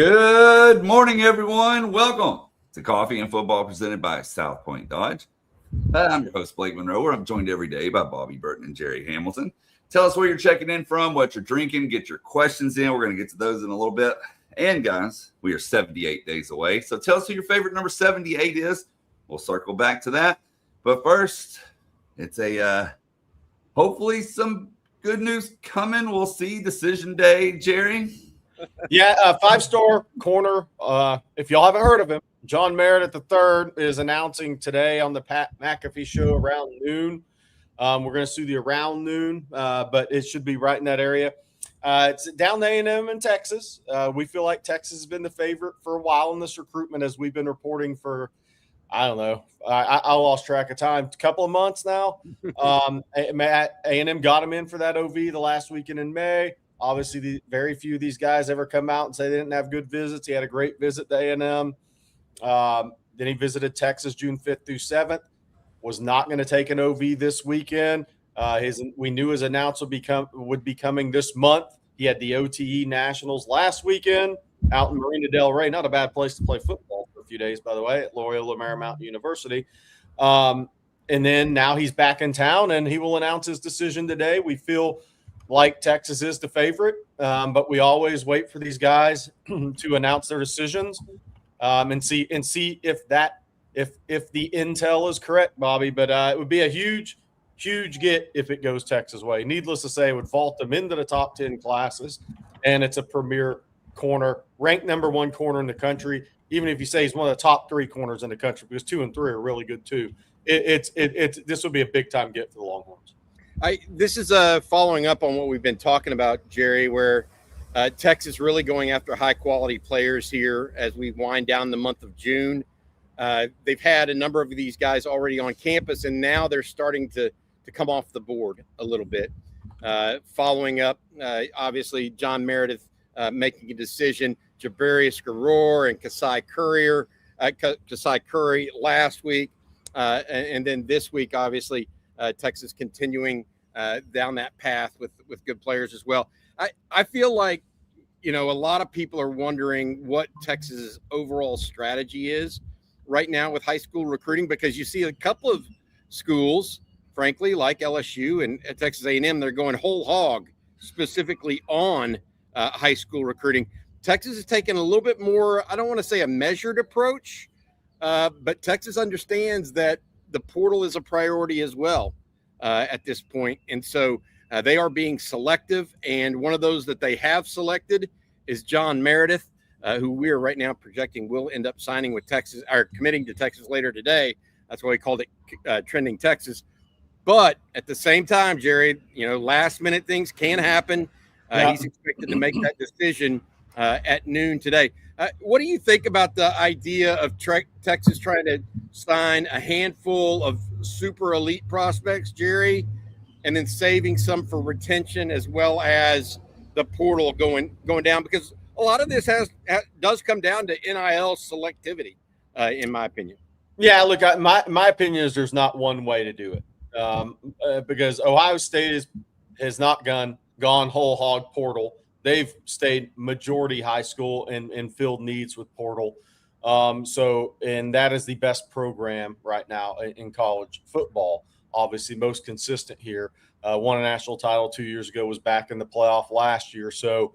Good morning, everyone. Welcome to Coffee and Football presented by South Point Dodge. I'm your host, Blake Monroe. I'm joined every day by Bobby Burton and Jerry Hamilton. Tell us where you're checking in from, what you're drinking, get your questions in. We're going to get to those in a little bit. And, guys, we are 78 days away. So tell us who your favorite number 78 is. We'll circle back to that. But first, it's hopefully some good news coming. We'll see. Decision day, Jerry. Yeah, five-star corner. If y'all haven't heard of him, John Meredith III is announcing today on the Pat McAfee show around noon. We're going to see the around noon, but it should be right in that area. It's down to A&M in Texas. We feel like Texas has been the favorite for a while in this recruitment, as we've been reporting for, I don't know, I lost track of time, a couple of months now. A&M got him in for that OV the last weekend in May. Obviously, very few of these guys ever come out and say they didn't have good visits. He had a great visit to A&M. Then he visited Texas June 5th through 7th. Was not going to take an OV this weekend. We knew his announce would be coming this month. He had the OTE Nationals last weekend out in Marina del Rey. Not a bad place to play football for a few days, by the way, at Loyola Marymount University. And then now he's back in town, and he will announce his decision today. We feel like Texas is the favorite, but we always wait for these guys to announce their decisions and see if the intel is correct, Bobby. But it would be a huge get if it goes Texas way. Needless to say, it would vault them into the top 10 classes, and it's a premier corner, ranked number one corner in the country. Even if you say he's one of the top 3 corners in the country, because 2 and 3 are really good too. This would be a big time get for the Longhorns. This is following up on what we've been talking about, Jerry, where Texas really going after high-quality players here as we wind down the month of June. They've had a number of these guys already on campus, and now they're starting to come off the board a little bit. Following up, obviously, John Meredith making a decision, Jabarius Garor and Kasai Curry last week, and then this week, obviously, Texas continuing down that path with good players as well. I feel like, a lot of people are wondering what Texas's overall strategy is right now with high school recruiting, because you see a couple of schools, frankly, like LSU and Texas A&M, they're going whole hog specifically on high school recruiting. Texas is taking a little bit more, I don't want to say a measured approach, but Texas understands that the portal is a priority as well at this point. And so they are being selective. And one of those that they have selected is John Meredith, who we are right now projecting will end up signing with Texas or committing to Texas later today. That's why we called it Trending Texas. But at the same time, Jerry, last minute things can happen. He's expected to make that decision at noon today. What do you think about the idea of Texas trying to sign a handful of super elite prospects, Jerry, and then saving some for retention as well as the portal going down? Because a lot of this does come down to NIL selectivity, in my opinion. Yeah, look, my opinion is there's not one way to do it, because Ohio State has not gone whole hog portal. They've stayed majority high school and filled needs with portal. And that is the best program right now in college football. Obviously, most consistent here. Won a national title 2 years ago, was back in the playoff last year. So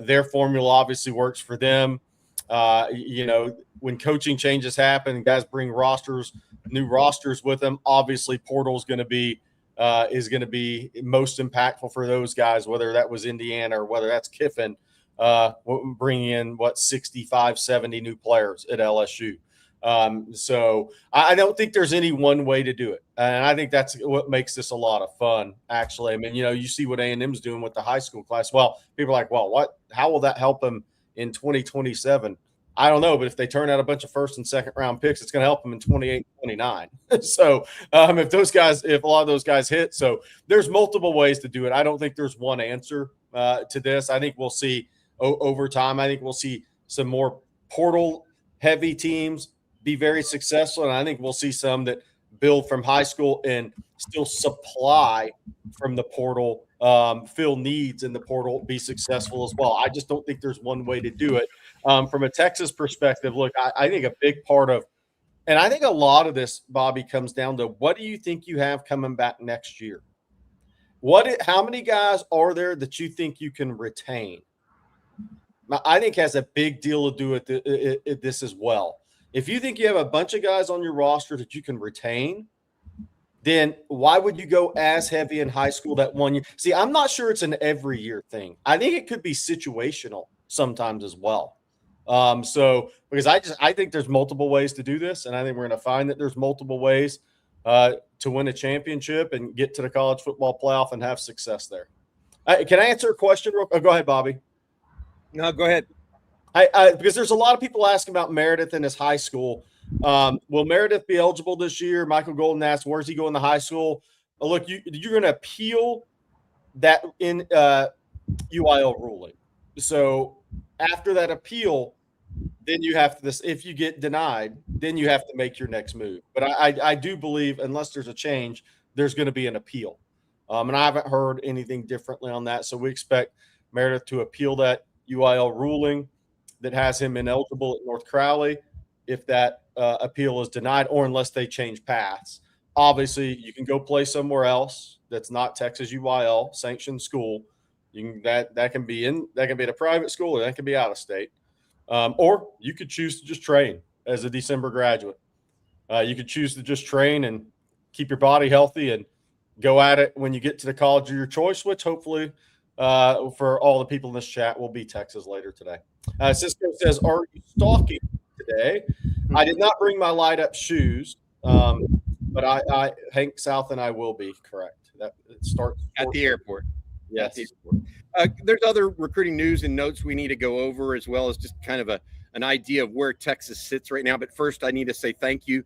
their formula obviously works for them. When coaching changes happen, guys bring new rosters with them. Obviously, portal is going to be most impactful for those guys, whether that was Indiana or whether that's Kiffin, bringing in 65, 70 new players at LSU. So I don't think there's any one way to do it. And I think that's what makes this a lot of fun, actually. I mean, you see what A&M's doing with the high school class. Well, people are like, how will that help them in 2027? I don't know, but if they turn out a bunch of first and second round picks, it's going to help them in 28, 29. So if a lot of those guys hit, so there's multiple ways to do it. I don't think there's one answer to this. I think we'll see over time. I think we'll see some more portal heavy teams be very successful. And I think we'll see some that build from high school and still supply from the portal, fill needs in the portal, be successful as well. I just don't think there's one way to do it. From a Texas perspective, look, I think a big part of, and I think a lot of this, Bobby, comes down to what do you think you have coming back next year? How many guys are there that you think you can retain? I think has a big deal to do with this as well. If you think you have a bunch of guys on your roster that you can retain, then why would you go as heavy in high school that 1 year? See, I'm not sure it's an every year thing. I think it could be situational sometimes as well. So because I think there's multiple ways to do this, and I think we're going to find that there's multiple ways to win a championship and get to the college football playoff and have success there. Can I answer a question? Go ahead, Bobby. No, go ahead. Because there's a lot of people asking about Meredith in his high school. Will Meredith be eligible this year? Michael Golden asked, where's he going to high school? Look, you're going to appeal that in UIL ruling. So after that appeal, then you have to, if you get denied, then you have to make your next move. But I do believe unless there's a change, there's going to be an appeal. And I haven't heard anything differently on that. So we expect Meredith to appeal that UIL ruling that has him ineligible at North Crowley if that appeal is denied or unless they change paths. Obviously, you can go play somewhere else that's not Texas UIL sanctioned school. You can that can be at a private school or that can be out of state. Or you could choose to just train as a December graduate. You could choose to just train and keep your body healthy and go at it when you get to the college of your choice, which hopefully for all the people in this chat will be Texas later today. Cisco says, are you stalking today? I did not bring my light up shoes, but I Hank South and I will be, correct. That it starts at the airport. Yes. The airport. There's other recruiting news and notes we need to go over, as well as just kind of an idea of where Texas sits right now. But first, I need to say thank you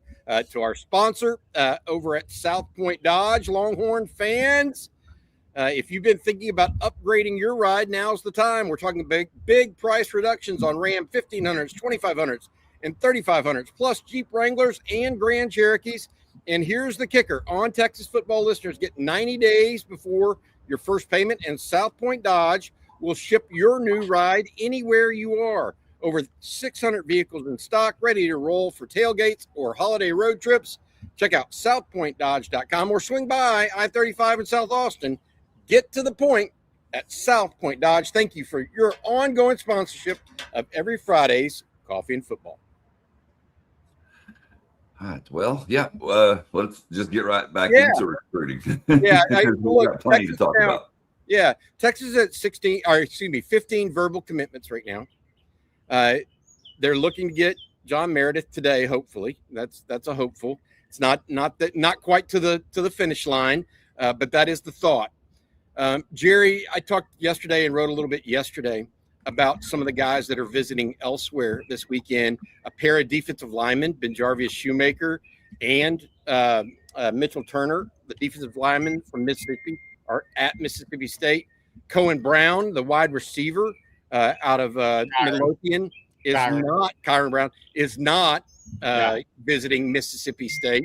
to our sponsor over at South Point Dodge, Longhorn fans. If you've been thinking about upgrading your ride, now's the time. We're talking big price reductions on Ram 1500s, 2500s, and 3500s, plus Jeep Wranglers and Grand Cherokees. And here's the kicker. On Texas football listeners, get 90 days before your first payment, and South Point Dodge will ship your new ride anywhere you are. Over 600 vehicles in stock, ready to roll for tailgates or holiday road trips. Check out southpointdodge.com or swing by I-35 in South Austin. Get to the point at South Point Dodge. Thank you for your ongoing sponsorship of every Friday's Coffee and Football. All right. Well, yeah. Let's just get right back into recruiting. Yeah, we got plenty to talk about. Yeah, Texas at 15 verbal commitments right now. They're looking to get John Meredith today. Hopefully, that's a hopeful. It's not quite to the finish line, but that is the thought. Jerry, I talked yesterday and wrote a little bit yesterday about some of the guys that are visiting elsewhere this weekend. A pair of defensive linemen, Benjarvius Shoemaker and Mitchell Turner, the defensive lineman from Mississippi, are at Mississippi State. Cohen Brown, the wide receiver out of Midlothian, Kyron Brown is not visiting Mississippi State.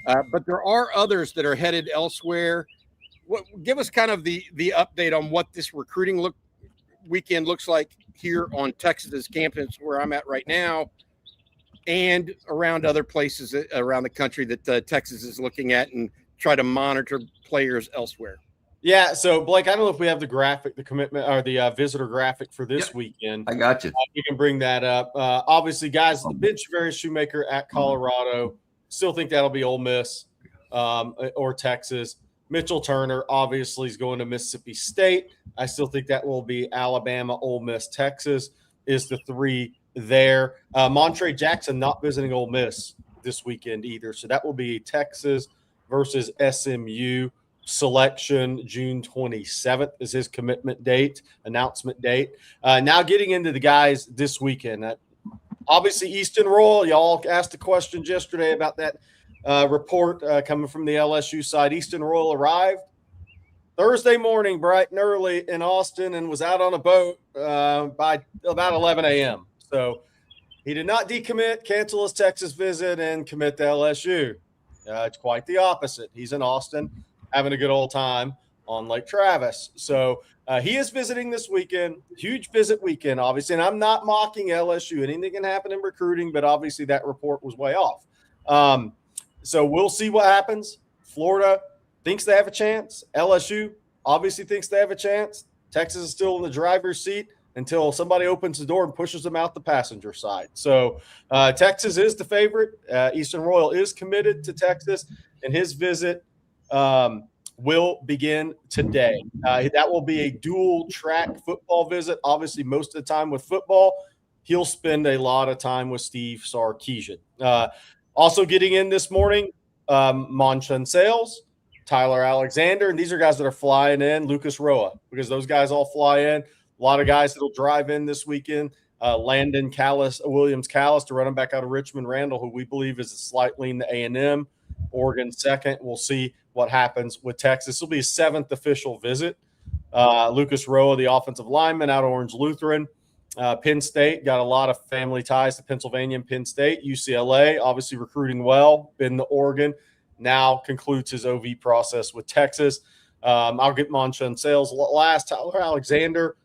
But there are others that are headed elsewhere. Give us kind of the update on what this recruiting weekend looks like here on Texas's campus, where I'm at right now, and around other places around the country that Texas is looking at and try to monitor players elsewhere. Yeah. So Blake, I don't know if we have the graphic, the commitment or the visitor graphic for this weekend. I got you. You can bring that up. Obviously, guys, Benjarvius Shoemaker at Colorado. Still think that'll be Ole Miss or Texas. Mitchell Turner obviously is going to Mississippi State. I still think that will be Alabama, Ole Miss, Texas is the three there. Montre Jackson not visiting Ole Miss this weekend either. So that will be Texas versus SMU selection. June 27th is his commitment date, announcement date. Now getting into the guys this weekend. Obviously, Easton Royal, y'all asked a question yesterday about that report coming from the LSU side. Easton Royal arrived Thursday morning, bright and early in Austin, and was out on a boat by about 11 a.m. So he did not decommit, cancel his Texas visit, and commit to LSU. It's quite the opposite. He's in Austin, having a good old time on Lake Travis. So he is visiting this weekend. Huge visit weekend, obviously. And I'm not mocking LSU. Anything can happen in recruiting, but obviously that report was way off. So we'll see what happens. Florida thinks they have a chance. LSU obviously thinks they have a chance. Texas is still in the driver's seat until somebody opens the door and pushes them out the passenger side. So Texas is the favorite. Eastern Royal is committed to Texas, and his visit will begin today. That will be a dual track football visit. Obviously, most of the time with football, he'll spend a lot of time with Steve Sarkisian. Also getting in this morning, Monchun Sales, Tyler Alexander, and these are guys that are flying in, Lucas Roa, because those guys all fly in. A lot of guys that'll drive in this weekend. Landon Williams-Callis, the running back out of Richmond Randall, who we believe is a slight lean to A&M. Oregon second. We'll see what happens with Texas. This will be his 7th official visit. Lucas Roa, the offensive lineman out of Orange Lutheran. Penn State, got a lot of family ties to Pennsylvania and Penn State. UCLA, obviously recruiting well. Been to Oregon. Now concludes his OV process with Texas. I'll get Monchun Sales last. Tyler Alexander.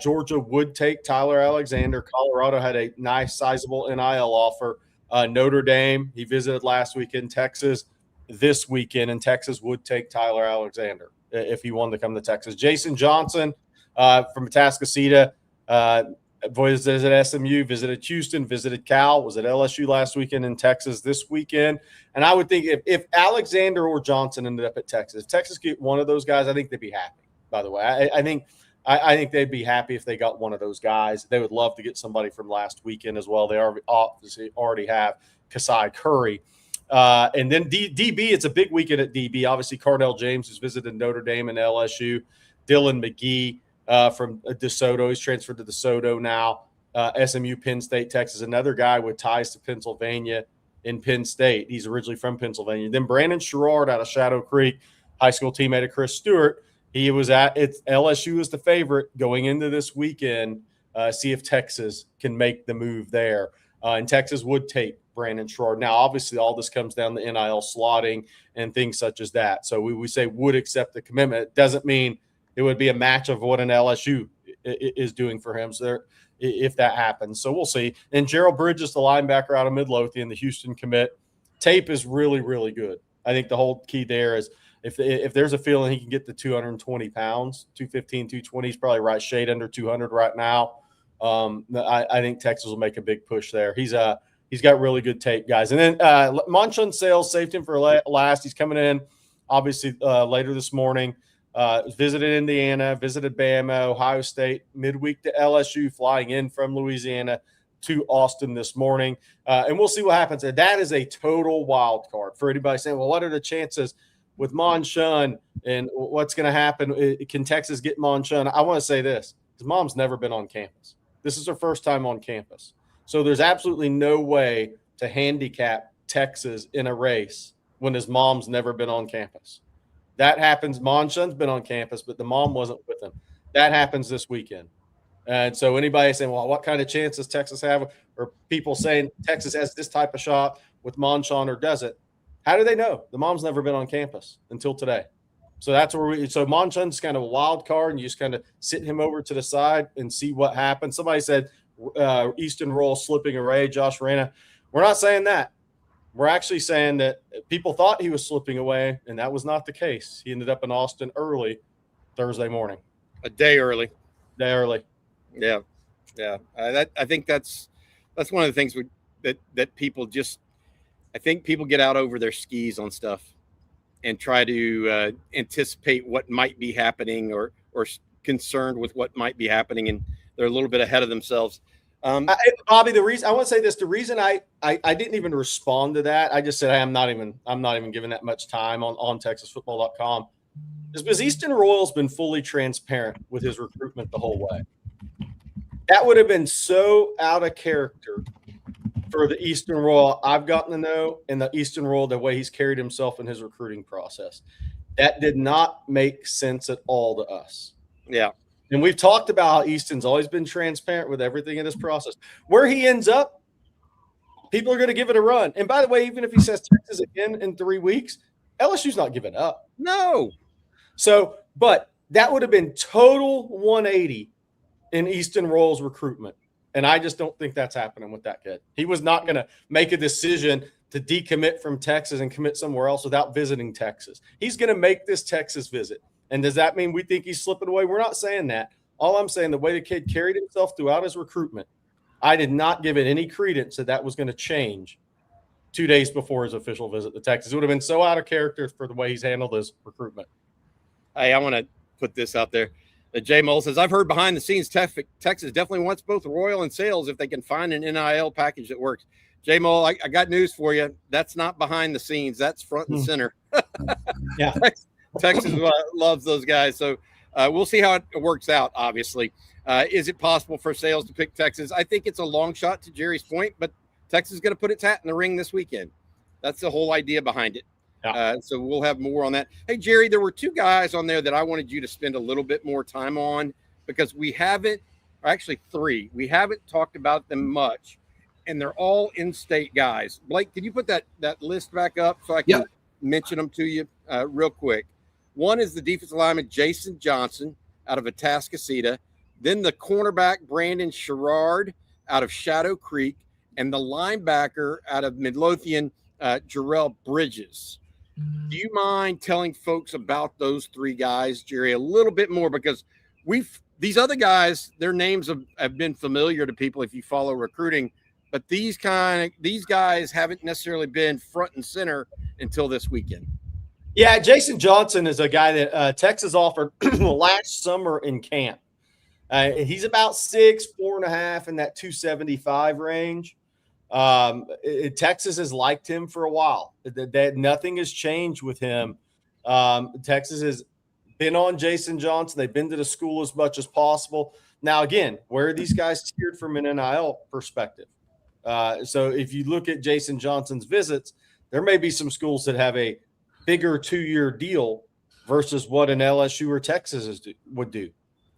Georgia would take Tyler Alexander. Colorado had a nice, sizable NIL offer. Notre Dame, he visited last week in Texas. This weekend, and Texas would take Tyler Alexander if he wanted to come to Texas. Jason Johnson from Atascocita visited SMU, visited Houston, visited Cal, was at LSU last weekend in Texas this weekend. And I would think if Alexander or Johnson ended up at Texas, if Texas get one of those guys, I think they'd be happy, by the way. I think they'd be happy if they got one of those guys. They would love to get somebody from last weekend as well. They obviously already have Kasai Curry. And then DB, it's a big weekend at DB. Obviously, Cardell James has visited Notre Dame and LSU. Dylan McGee from DeSoto. He's transferred to DeSoto now. SMU, Penn State, Texas. Another guy with ties to Pennsylvania in Penn State. He's originally from Pennsylvania. Then Brandon Sherrard out of Shadow Creek, high school teammate of Chris Stewart. He was at LSU is the favorite going into this weekend. See if Texas can make the move there. And Texas would take Brandon Sherrard. Now, obviously, all this comes down to NIL slotting and things such as that. So we say would accept the commitment. It doesn't mean it would be a match of what an LSU is doing for him. So if that happens, so we'll see. And Gerald Bridges, the linebacker out of Midlothian, the Houston commit, tape is really, really good. I think the whole key there is if there's a feeling he can get to 220 pounds, 215, 220, he's probably right shade under 200 right now. I think Texas will make a big push there. He's got really good tape, guys. And then Monchun Sales saved him for last. He's coming in, obviously, later this morning. Visited Indiana, visited Bama, Ohio State, midweek to LSU, flying in from Louisiana to Austin this morning. And we'll see what happens. And that is a total wild card for anybody saying, well, what are the chances with Monchun and what's going to happen? Can Texas get Monchun? I want to say this. His mom's never been on campus. This is her first time on campus. So there's absolutely no way to handicap Texas in a race when his mom's never been on campus. That happens. Monchun's been on campus, but the mom wasn't with him. That happens this weekend. And so anybody saying, well, what kind of chance does Texas have? Or people saying Texas has this type of shot with Monchun or doesn't. How do they know? The mom's never been on campus until today. So that's where so Monchun's kind of a wild card, and you just kind of sit him over to the side and see what happens. Somebody said Eastern Roll slipping away, Josh Rana. We're not saying that. We're actually saying that people thought he was slipping away, and that was not the case. He ended up in Austin early Thursday morning. A day early. Yeah. I think that's one of the things that people just – I think people get out over their skis on stuff and try to anticipate what might be happening or concerned with what might be happening, and they're a little bit ahead of themselves. Bobby, the reason I want to say this, the reason I didn't even respond to that, I just said I'm not even giving that much time on TexasFootball.com, is because Easton Royal's been fully transparent with his recruitment the whole way. That would have been so out of character for the Easton Royal I've gotten to know, and the Easton Royal, the way he's carried himself in his recruiting process. That did not make sense at all to us. Yeah. And we've talked about how Easton's always been transparent with everything in this process. Where he ends up, people are going to give it a run. And by the way, even if he says Texas again in 3 weeks, LSU's not giving up. No. So But that would have been total 180 in Easton Roll's recruitment. And I just don't think that's happening with that kid. He was not going to make a decision to decommit from Texas and commit somewhere else without visiting Texas. He's going to make this Texas visit. And does that mean we think he's slipping away? We're not saying that. All I'm saying, the way the kid carried himself throughout his recruitment, I did not give it any credence that was going to change 2 days before his official visit to Texas. It would have been so out of character for the way he's handled his recruitment. Hey, I want to put this out there. Jay Mole says, I've heard behind the scenes Texas definitely wants both Royal and Sales if they can find an NIL package that works. Jay Mole, I got news for you. That's not behind the scenes. That's front and center. Yeah. Texas loves those guys. So we'll see how it works out, obviously. Is it possible for Sales to pick Texas? I think it's a long shot, to Jerry's point, but Texas is going to put its hat in the ring this weekend. That's the whole idea behind it. Yeah. So we'll have more on that. Hey, Jerry, there were two guys on there that I wanted you to spend a little bit more time on because we haven't, or actually three, we haven't talked about them much, and they're all in-state guys. Blake, can you put that list back up so I can mention them to you real quick? One is the defensive lineman Jason Johnson out of Atascocita, then the cornerback Brandon Sherrard out of Shadow Creek, and the linebacker out of Midlothian, Jarrell Bridges. Do you mind telling folks about those three guys, Jerry, a little bit more? Because these other guys, their names have been familiar to people if you follow recruiting, but these guys haven't necessarily been front and center until this weekend. Yeah, Jason Johnson is a guy that Texas offered last summer in camp. He's about 6'4.5" in that 275 range. Texas has liked him for a while. That nothing has changed with him. Texas has been on Jason Johnson. They've been to the school as much as possible. Now, again, where are these guys tiered from an NIL perspective? So if you look at Jason Johnson's visits, there may be some schools that have a bigger 2-year deal versus what an LSU or Texas would do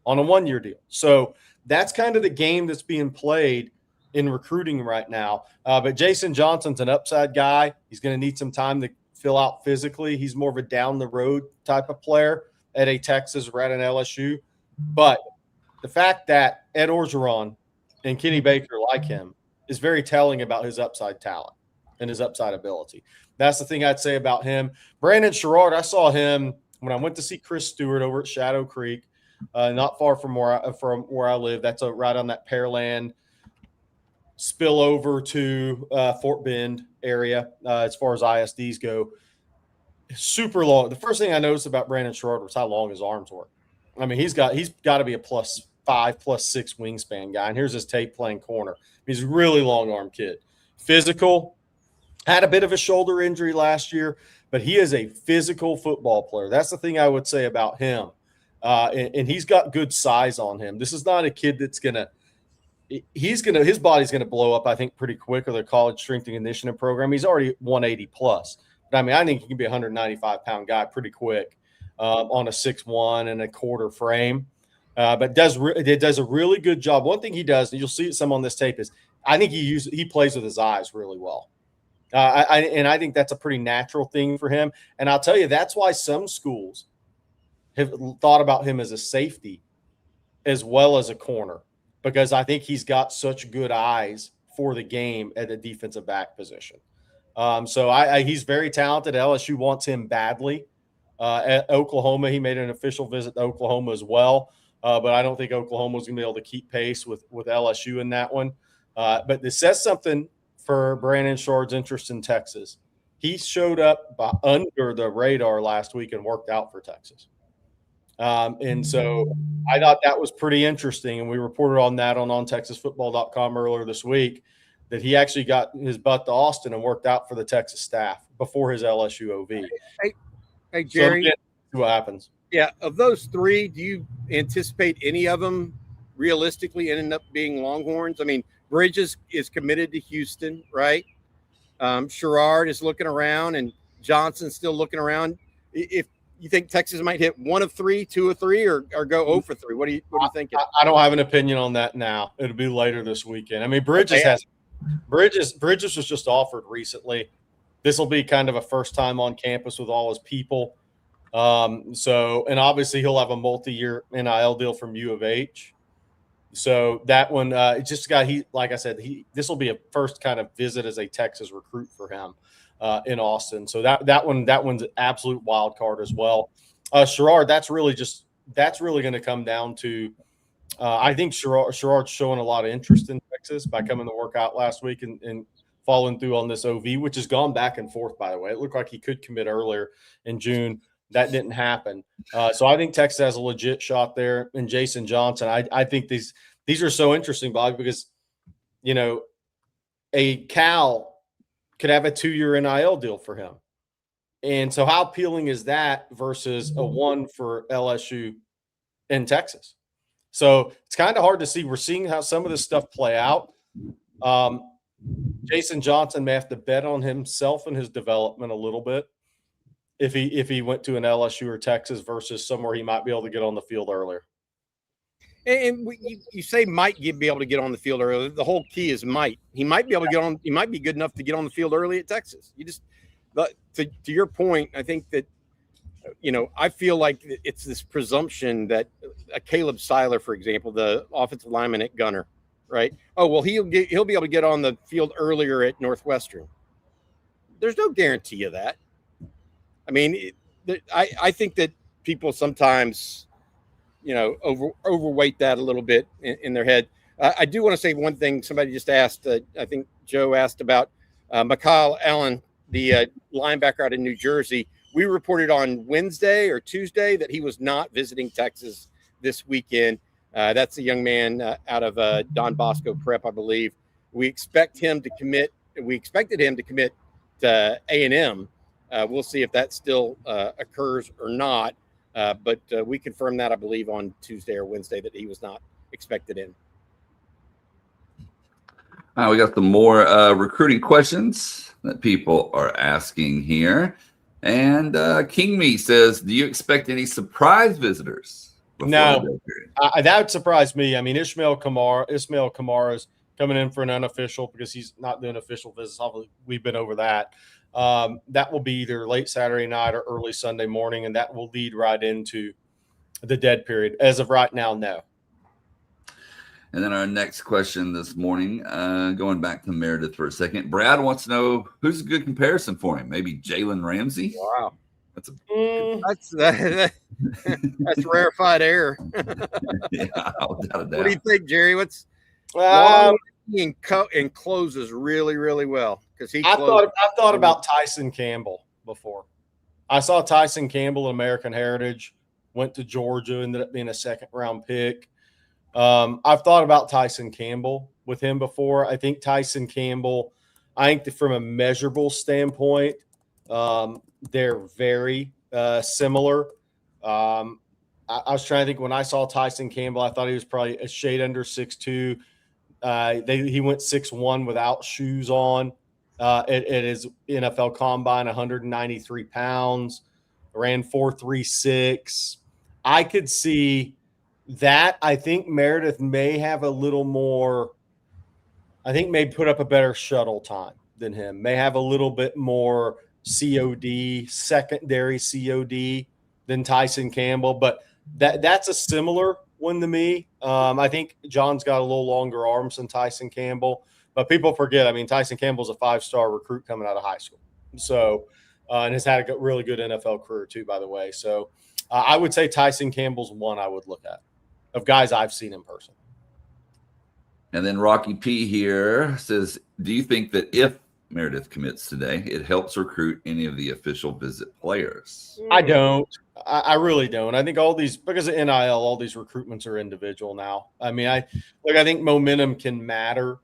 on a 1-year deal. So that's kind of the game that's being played in recruiting right now. But Jason Johnson's an upside guy. He's going to need some time to fill out physically. He's more of a down the road type of player at a Texas or at an LSU. But the fact that Ed Orgeron and Kenny Baker like him is very telling about his upside talent and his upside ability. That's the thing I'd say about him. Brandon Sherrard, I saw him when I went to see Chris Stewart over at Shadow Creek, not far from where I live. That's right on that Pearland spill over to Fort Bend area as far as ISDs go. Super long. The first thing I noticed about Brandon Sherrard was how long his arms were. I mean, he's got to be a +5, +6 wingspan guy. And here's his tape playing corner. He's a really long arm kid. Physical, had a bit of a shoulder injury last year, but he is a physical football player. That's the thing I would say about him. And he's got good size on him. This is not a kid that's his body's going to blow up, I think, pretty quick with a college strength and conditioning program. He's already 180 plus. But I mean, I think he can be a 195-pound guy pretty quick on a 6'1" and a quarter frame. But it does a really good job. One thing he does, and you'll see some on this tape, is I think he plays with his eyes really well. I think that's a pretty natural thing for him. And I'll tell you, that's why some schools have thought about him as a safety as well as a corner, because I think he's got such good eyes for the game at the defensive back position. So he's very talented. LSU wants him badly. At Oklahoma, he made an official visit to Oklahoma as well. But I don't think Oklahoma was going to be able to keep pace with LSU in that one. But this says something for Brandon Sherrard's interest in Texas. He showed up under the radar last week and worked out for Texas. And so I thought that was pretty interesting. And we reported on that on ontexasfootball.com earlier this week, that he actually got his butt to Austin and worked out for the Texas staff before his LSU OV. Hey Jerry, so see what happens. Yeah, of those three, do you anticipate any of them realistically ending up being Longhorns? I mean, Bridges is committed to Houston, right? Sherrard is looking around, and Johnson's still looking around. If you think Texas might hit 1 of 3, 2 of 3, or go 0 for 3, what do you think? I don't have an opinion on that now. It'll be later this weekend. I mean, Bridges was just offered recently. This will be kind of a first time on campus with all his people. And obviously he'll have a multi-year NIL deal from U of H. So that one, it just got, like I said, this will be a first kind of visit as a Texas recruit for him in Austin. So that one's an absolute wild card as well. Sherrard, that's really going to come down to, I think Sherrard's showing a lot of interest in Texas by coming to work out last week and following through on this OV, which has gone back and forth, by the way. It looked like he could commit earlier in June. That didn't happen. So I think Texas has a legit shot there. And Jason Johnson, I think these are so interesting, Bobby, because, a Cal could have a 2-year NIL deal for him. And so how appealing is that versus a one for LSU in Texas? So it's kind of hard to see. We're seeing how some of this stuff play out. Jason Johnson may have to bet on himself and his development a little bit if he went to an LSU or Texas versus somewhere he might be able to get on the field earlier. And you say might be able to get on the field early. The whole key is might. He might be able to get on. He might be good enough to get on the field early at Texas. To your point, I think that, I feel like it's this presumption that a Caleb Seiler, for example, the offensive lineman at Gunner, right? Oh, well, he'll be able to get on the field earlier at Northwestern. There's no guarantee of that. I mean, I think that people sometimes, overweight that a little bit in their head. I do want to say one thing. Somebody just asked, I think Joe asked about Mikal Allen, the linebacker out of New Jersey. We reported on Wednesday or Tuesday that he was not visiting Texas this weekend. That's a young man out of Don Bosco Prep, I believe. We expected him to commit to A&M. We'll see if that still occurs or not. But we confirmed that, I believe, on Tuesday or Wednesday that he was not expected in. All right, we got some more recruiting questions that people are asking here. And King Me says, do you expect any surprise visitors? No, that would surprise me. I mean, Ismail Kamara is coming in for an unofficial because he's not doing official visits. Obviously, we've been over that. That will be either late Saturday night or early Sunday morning, and that will lead right into the dead period. As of right now, no. And then our next question this morning, going back to Meredith for a second. Brad wants to know who's a good comparison for him. Maybe Jalen Ramsey? Wow. That's rarefied air. Yeah, without a doubt. What do you think, Jerry? And closes really, really well because I've thought about Tyson Campbell before. I saw Tyson Campbell in American Heritage, went to Georgia, ended up being a second-round pick. I've thought about Tyson Campbell with him before. I think Tyson Campbell, from a measurable standpoint, they're very similar. I was trying to think when I saw Tyson Campbell, I thought he was probably a shade under 6'2". He went 6'1" without shoes on at his NFL combine, 193 pounds, ran 4.36. I could see that. I think Meredith may have a little more. I think may put up a better shuttle time than him. May have a little bit more COD, secondary COD than Tyson Campbell, but that's a similar one to me. I think John's got a little longer arms than Tyson Campbell, but people forget. I mean, Tyson Campbell's a 5-star recruit coming out of high school, so and has had a really good NFL career too, by the way. So I would say Tyson Campbell's one I would look at of guys I've seen in person. And then Rocky P here says, do you think that if Meredith commits today, it helps recruit any of the official visit players? I don't. I really don't. I think because of NIL, all these recruitments are individual now. I mean, I think momentum can matter.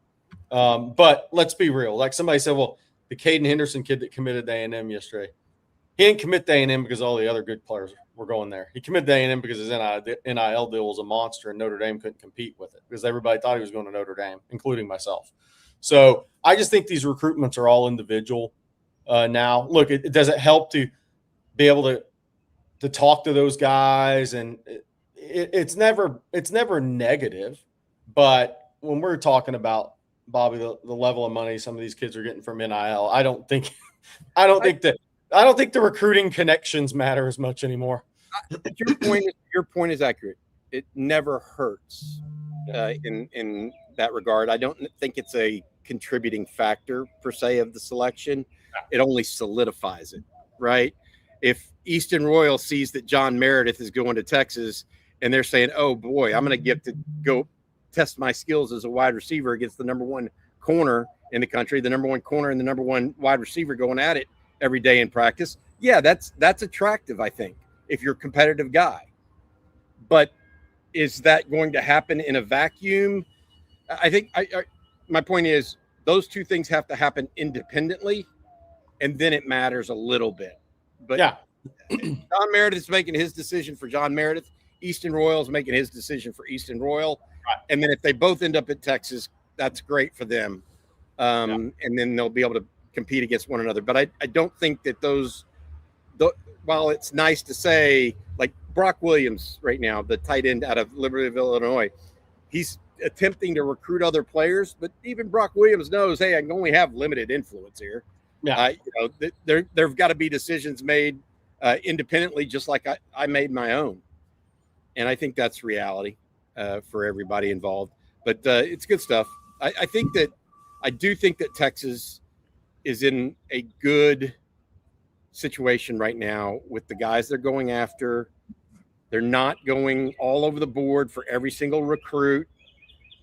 But let's be real. Like somebody said, well, the Caden Henderson kid that committed to A&M yesterday, he didn't commit to A&M because all the other good players were going there. He committed to A&M because his NIL deal was a monster and Notre Dame couldn't compete with it because everybody thought he was going to Notre Dame, including myself. So I just think these recruitments are all individual now. Look, does it help to be able to talk to those guys? And it's never negative. But when we're talking about, Bobby, the level of money some of these kids are getting from NIL, I don't think that I don't think the recruiting connections matter as much anymore. Your point is accurate. It never hurts in that regard. I don't think it's a contributing factor per se of the selection. It only solidifies it, right? If Easton Royal sees that John Meredith is going to Texas and they're saying, "Oh boy, I'm going to get to go test my skills as a wide receiver against the number one corner in the country, the number one corner and the number one wide receiver going at it every day in practice." Yeah, that's attractive, I think, if you're a competitive guy. But is that going to happen in a vacuum? I think my point is those two things have to happen independently, and then it matters a little bit. But yeah, John Meredith is making his decision for John Meredith. Easton Royal is making his decision for Easton Royal. Right. And then if they both end up at Texas, that's great for them. And then they'll be able to compete against one another. But I don't think that while it's nice to say, like Brock Williams right now, the tight end out of Libertyville, Illinois, he's attempting to recruit other players, but even Brock Williams knows, hey, I can only have limited influence here. Yeah. There've got to be decisions made independently, just like I made my own. And I think that's reality for everybody involved. But it's good stuff. I do think that Texas is in a good situation right now with the guys they're going after. They're not going all over the board for every single recruit.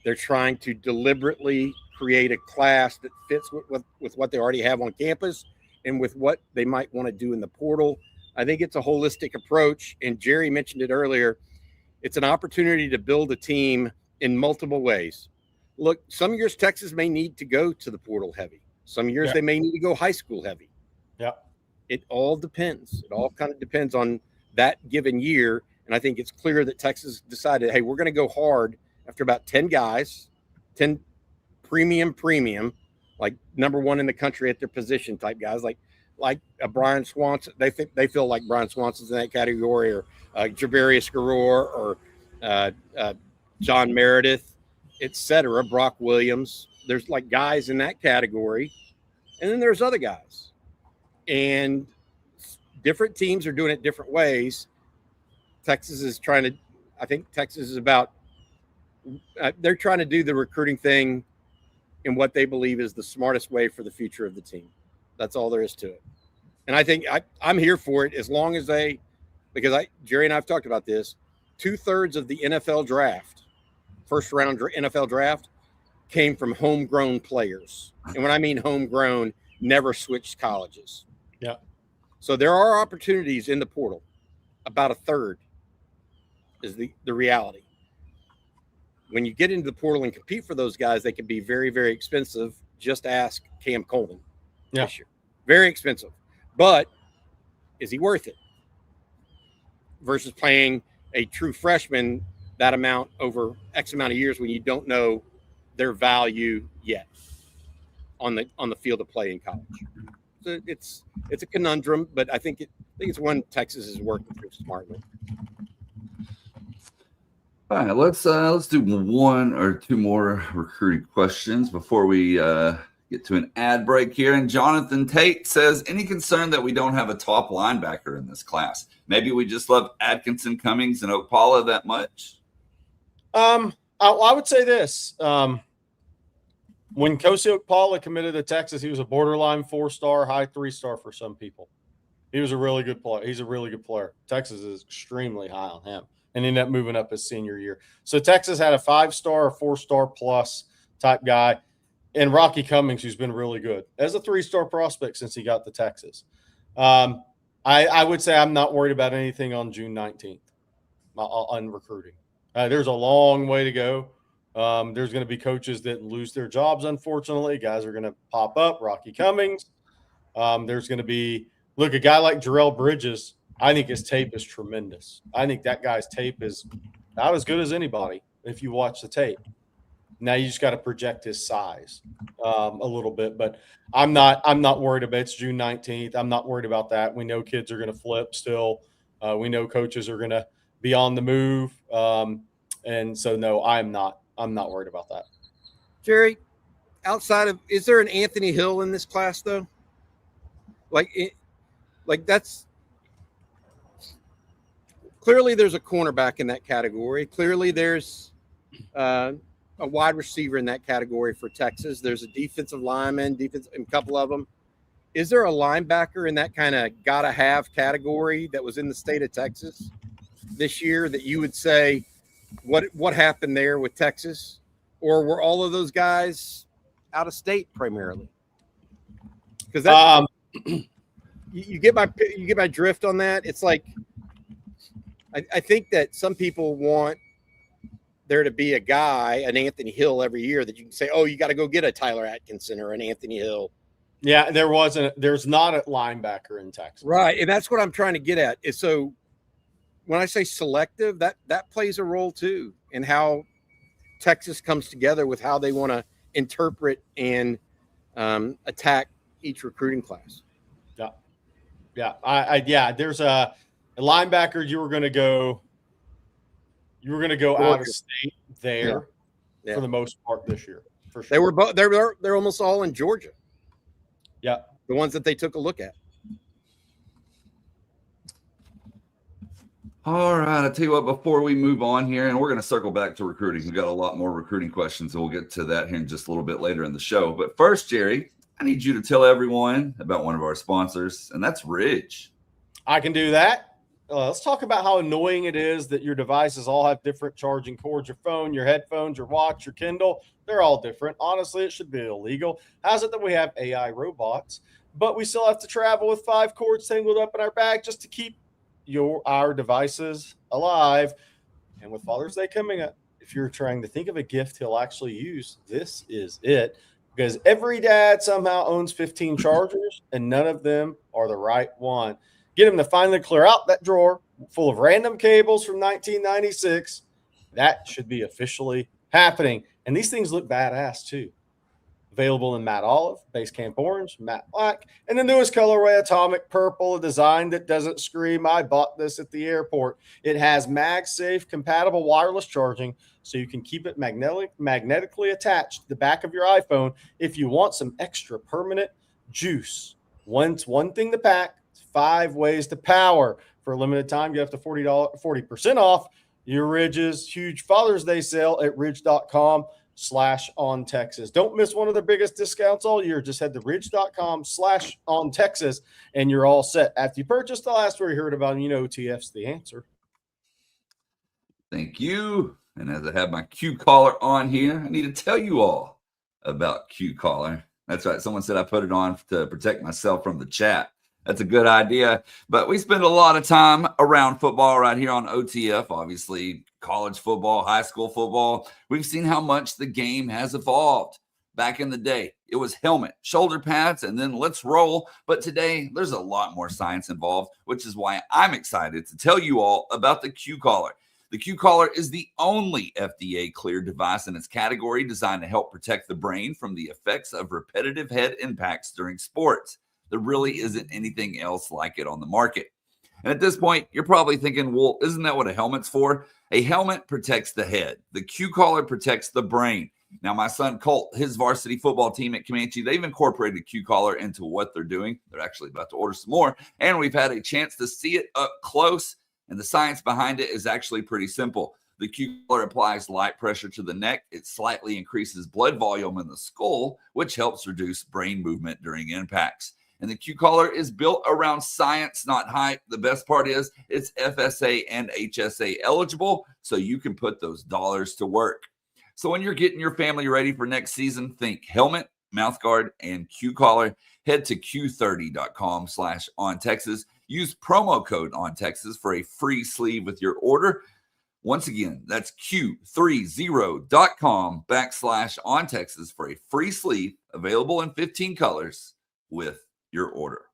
They're trying to deliberately create a class that fits with what they already have on campus and with what they might want to do in the portal. I think it's a holistic approach. And Jerry mentioned it earlier. It's an opportunity to build a team in multiple ways. Look, some years Texas may need to go to the portal heavy. Some years they may need to go high school heavy. Yeah. It all depends. It all kind of depends on that given year. And I think it's clear that Texas decided, hey, we're going to go hard after about 10 guys, 10 premium, like number one in the country at their position type guys, like a Brian Swanson. They feel like Brian Swanson's in that category, or Jabarius Garor, or John Meredith, etc. Brock Williams. There's like guys in that category, and then there's other guys, and different teams are doing it different ways. Texas is trying to. I think Texas is about. They're trying to do the recruiting thing in what they believe is the smartest way for the future of the team. That's all there is to it. And I think I'm here for it as long as because Jerry and I have talked about this, 2/3 of the NFL draft, first round NFL draft, came from homegrown players. And when I mean homegrown, never switched colleges. Yeah. So there are opportunities in the portal. About 1/3 is the reality. When you get into the portal and compete for those guys, they can be very, very expensive. Just ask Cam Coleman this year. Very expensive. But is he worth it? Versus playing a true freshman that amount over X amount of years when you don't know their value yet on the field of play in college. So it's a conundrum, but I think it's one Texas is working through smartly. All right, let's do one or two more recruiting questions before we get to an ad break here. And Jonathan Tate says, any concern that we don't have a top linebacker in this class? Maybe we just love Atkinson, Cummings, and Okpala that much? I would say this. When Kosi Okpala committed to Texas, he was a borderline 4-star, high 3-star for some people. He was a really good player. He's a really good player. Texas is extremely high on him and ended up moving up his senior year. So Texas had a 5-star, a 4-star plus type guy, and Rocky Cummings, who's been really good as a 3-star prospect since he got to Texas. I would say I'm not worried about anything on June 19th on recruiting. There's a long way to go. There's going to be coaches that lose their jobs, unfortunately. Guys are going to pop up. Rocky Cummings. There's going to be a guy like Jarrell Bridges. I think his tape is tremendous. I think that guy's tape is about as good as anybody if you watch the tape. Now you just got to project his size a little bit, but I'm not worried about it's June 19th. I'm not worried about that. We know kids are going to flip still. We know coaches are going to be on the move. And so no, I'm not worried about that. Jerry, is there an Anthony Hill in this class though? Like that's clearly there's a cornerback in that category. Clearly there's a wide receiver in that category for Texas. There's a defensive lineman, a couple of them. Is there a linebacker in that kind of gotta have category that was in the state of Texas this year that you would say what happened there with Texas, or were all of those guys out of state primarily? Because that you get my drift on that. It's like I think that some people want there to be a guy, an Anthony Hill every year that you can say, oh, you got to go get a Tyler Atkinson or an Anthony Hill. Yeah, there's not a linebacker in Texas. Right. And that's what I'm trying to get at. Is so when I say selective, that plays a role too in how Texas comes together with how they want to interpret and attack each recruiting class. Yeah. There's a linebacker you were going to go out of state there for the most part this year. For sure. They were both. They're almost all in Georgia. Yeah, the ones that they took a look at. All right, I'll tell you what, before we move on here, and we're going to circle back to recruiting. We've got a lot more recruiting questions, and we'll get to that here in just a little bit later in the show. But first, Jerry, I need you to tell everyone about one of our sponsors, and that's Ridge. I can do that. Let's talk about how annoying it is that your devices all have different charging cords. Your phone, your headphones, your watch, your Kindle, they're all different. Honestly, it should be illegal. How's it that we have AI robots, but we still have to travel with 5 cords tangled up in our bag just to keep our devices alive? And with Father's Day coming up, if you're trying to think of a gift he'll actually use, this is it. Because every dad somehow owns 15 chargers, and none of them are the right one. Get him to finally clear out that drawer full of random cables from 1996. That should be officially happening. And these things look badass too. Available in matte olive, base camp orange, matte black, and the newest colorway, atomic purple, a design that doesn't scream, I bought this at the airport. It has MagSafe compatible wireless charging, so you can keep it magnetically attached to the back of your iPhone if you want some extra permanent juice. Once one thing to pack, 5 ways to power. For a limited time, you have to 40% off your Ridge's huge Father's Day sale at ridge.com/ontexas. Don't miss one of the biggest discounts all year. Just head to ridge.com/ontexas and you're all set. After you purchase, the last word you heard about, OTF's the answer. Thank you. And as I have my Q collar on here, I need to tell you all about Q collar. That's right. Someone said I put it on to protect myself from the chat. That's a good idea. But we spend a lot of time around football right here on OTF, obviously college football, high school football. We've seen how much the game has evolved. Back in the day, it was helmet, shoulder pads, and then let's roll. But today, there's a lot more science involved, which is why I'm excited to tell you all about the Q collar. The Q collar is the only FDA-cleared device in its category designed to help protect the brain from the effects of repetitive head impacts during sports. There really isn't anything else like it on the market. And at this point, you're probably thinking, well, isn't that what a helmet's for? A helmet protects the head. The Q collar protects the brain. Now, my son Colt, his varsity football team at Comanche, they've incorporated a Q collar into what they're doing. They're actually about to order some more. And we've had a chance to see it up close. And the science behind it is actually pretty simple. The Q collar applies light pressure to the neck. It slightly increases blood volume in the skull, which helps reduce brain movement during impacts. And the Q collar is built around science, not hype. The best part is it's FSA and HSA eligible, so you can put those dollars to work. So when you're getting your family ready for next season, think helmet, mouthguard, and Q collar. Head to q30.com/ontexas. Use promo code ONTEXAS for a free sleeve with your order. Once again, that's q30.com/ontexas for a free sleeve available in 15 colors with your order.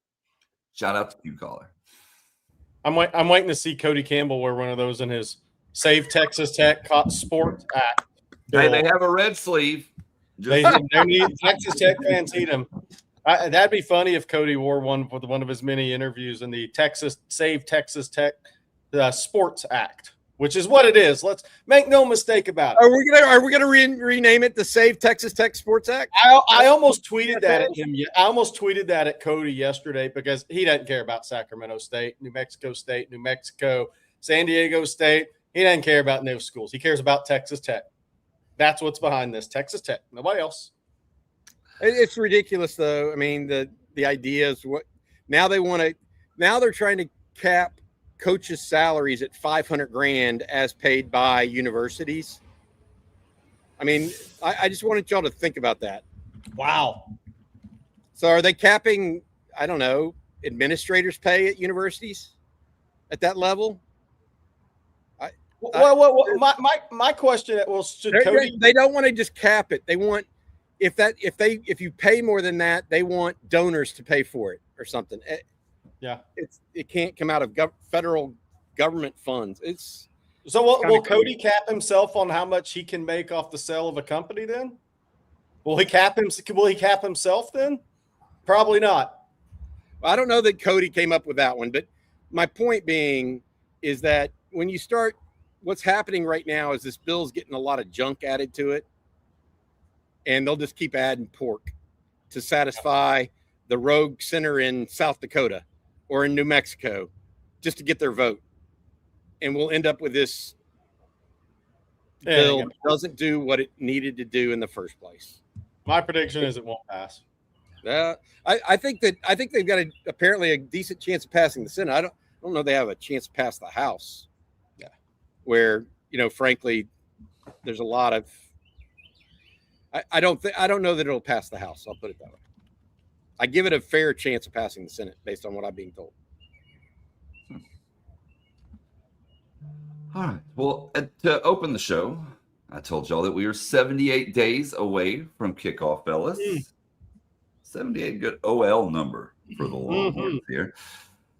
Shout out to Q collar. I'm waiting to see Cody Campbell wear one of those in his Save Texas Tech Sports Act. Hey, they have a red sleeve. They need Texas Tech fans need them. That'd be funny if Cody wore one with one of his many interviews in the Save Texas Tech Sports Act which is what it is. Let's make no mistake about it. Are we gonna rename it the Save Texas Tech Sports Act? I almost tweeted that at him. I almost tweeted that at Cody yesterday because he doesn't care about Sacramento State, New Mexico, San Diego State. He doesn't care about those schools. He cares about Texas Tech. That's what's behind this, Texas Tech. Nobody else. It's ridiculous, though. I mean, the idea is what now they're trying to cap coaches' salaries at $500,000 as paid by universities. I mean, I just wanted y'all to think about that. Wow. So are they capping, I don't know, administrators' pay at universities at that level? My question was, should Cody? They don't want to just cap it. They want if you pay more than that, they want donors to pay for it or something. Yeah, it can't come out of federal government funds. So will Cody cap himself on how much he can make off the sale of a company? Then will he cap himself? Then probably not. I don't know that Cody came up with that one, but my point being is that when you start, what's happening right now is this bill's getting a lot of junk added to it, and they'll just keep adding pork to satisfy the rogue senator in South Dakota or in New Mexico just to get their vote. And we'll end up with this bill that doesn't do what it needed to do in the first place. My prediction is it won't pass. I think they've got apparently a decent chance of passing the Senate. I don't know they have a chance to pass the House. Yeah. Where, frankly, there's a lot of I don't know that it'll pass the House. I'll put it that way. I give it a fair chance of passing the Senate based on what I'm being told. All right. Well, to open the show, I told y'all that we were 78 days away from kickoff, fellas. 78, good OL number for the Longhorns here.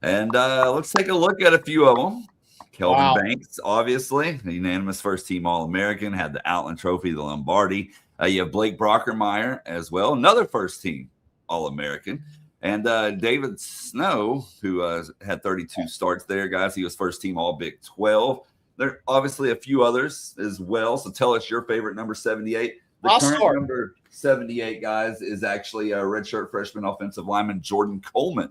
And let's take a look at a few of them. Kelvin Banks, obviously, a unanimous first-team All-American, had the Outland Trophy, the Lombardi. You have Blake Brockermeyer as well, another first-team All-American. And David Snow, who had 32 starts there, guys. He was first-team All-Big 12. There are obviously a few others as well. So tell us your favorite number 78. The current number 78, guys, is actually a redshirt freshman offensive lineman, Jordan Coleman.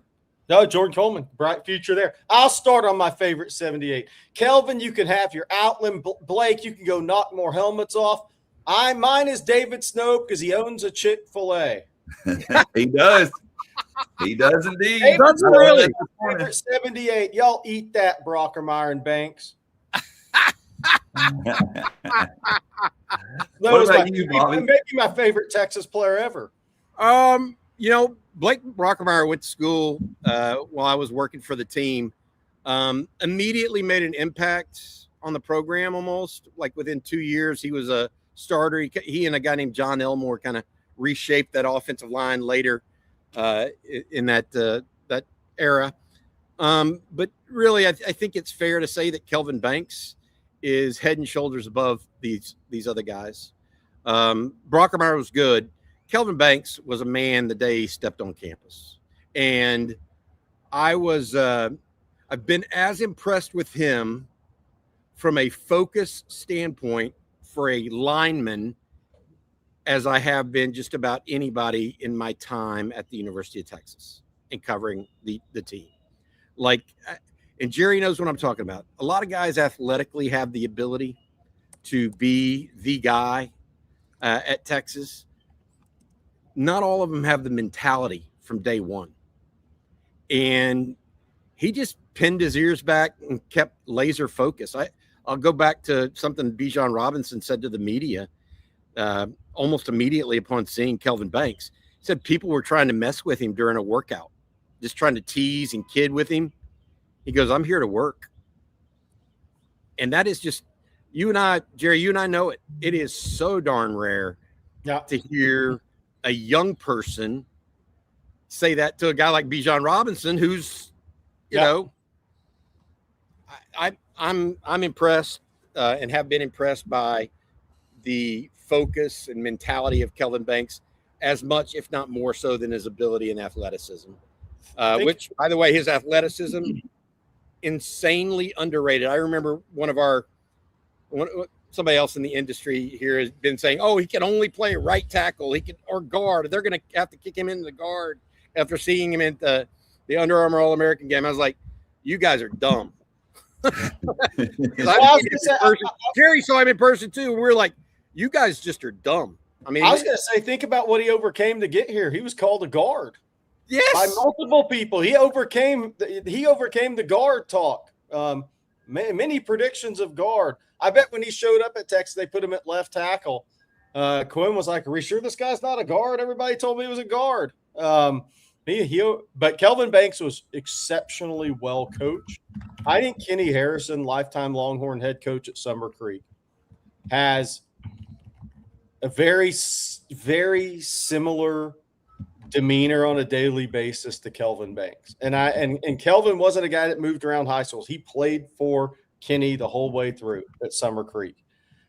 No, Jordan Coleman, bright future there. I'll start on my favorite 78. Kelvin, you can have your Outland. Blake, you can go knock more helmets off. Mine is David Snow because he owns a Chick-fil-A. He does. He does indeed. David's really favorite 78. Y'all eat that, Brockermeyer and Banks. What about you, Bobby? Maybe my favorite Texas player ever. Blake Brockermeyer went to school while I was working for the team. Immediately made an impact on the program almost. Like within 2 years, he was a starter. He and a guy named John Elmore kind of reshaped that offensive line later in that era. But really, I think it's fair to say that Kelvin Banks is head and shoulders above these other guys. Brockermeyer was good. Kelvin Banks was a man the day he stepped on campus. And I've been as impressed with him from a focus standpoint for a lineman as I have been just about anybody in my time at the University of Texas and covering the team. And Jerry knows what I'm talking about. A lot of guys athletically have the ability to be the guy at Texas. Not all of them have the mentality from day one. And he just pinned his ears back and kept laser focus. I'll go back to something Bijan Robinson said to the media almost immediately upon seeing Kelvin Banks. He said people were trying to mess with him during a workout, just trying to tease and kid with him. He goes, I'm here to work. And that is just, Jerry, you and I know it. It is so darn rare to hear a young person say that to a guy like Bijan Robinson, who's, I'm impressed and have been impressed by the focus and mentality of Kelvin Banks as much, if not more so, than his ability and athleticism. Which, by the way, his athleticism insanely underrated. I remember one of our somebody else in the industry here has been saying, "Oh, he can only play right tackle. He can or guard. They're going to have to kick him into the guard." After seeing him in the Under Armour All-American game, I was like, "You guys are dumb." Jerry saw him in person too. We were like, "You guys just are dumb." I mean, I was going to say, think about what he overcame to get here. He was called a guard. Yes, by multiple people. He overcame the guard talk. Many predictions of guard. I bet when he showed up at Texas, they put him at left tackle. Quinn was like, "Are we sure this guy's not a guard?" Everybody told me he was a guard. But Kelvin Banks was exceptionally well coached. I think Kenny Harrison, lifetime Longhorn head coach at Summer Creek, has a very, very similar demeanor on a daily basis to Kelvin Banks. And Kelvin wasn't a guy that moved around high schools. He played for Kenny the whole way through at Summer Creek.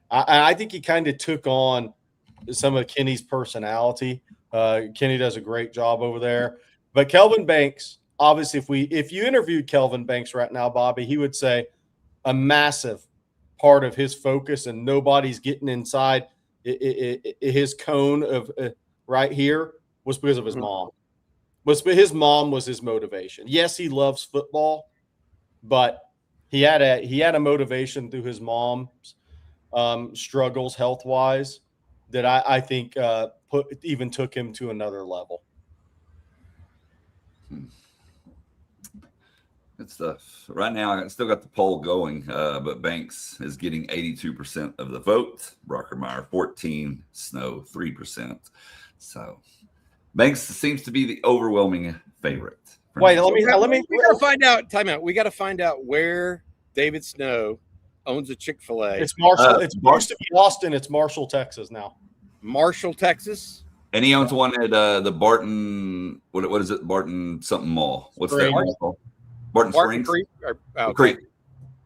I think he kind of took on some of Kenny's personality. Kenny does a great job over there. But Kelvin Banks, obviously, if you interviewed Kelvin Banks right now, Bobby, he would say a massive part of his focus, and nobody's getting inside his cone of right here, was because of his mom. His mom was his motivation. Yes, he loves football, but he had a motivation through his mom's struggles health-wise that I think even took him to another level. Good stuff. Right now, I still got the poll going, but Banks is getting 82% of the vote. Brockermeyer 14%, Snow 3%. So Banks seems to be the overwhelming favorite. Wait, let me. We got to find out. Time out. We got to find out where David Snow owns a Chick-fil-A. It's Marshall. It's used to be Austin. It's Marshall, Texas now. Marshall, Texas. And he owns one at the Barton. What is it? Barton something mall. What's that mall called? Barton Springs. Creek. Creek.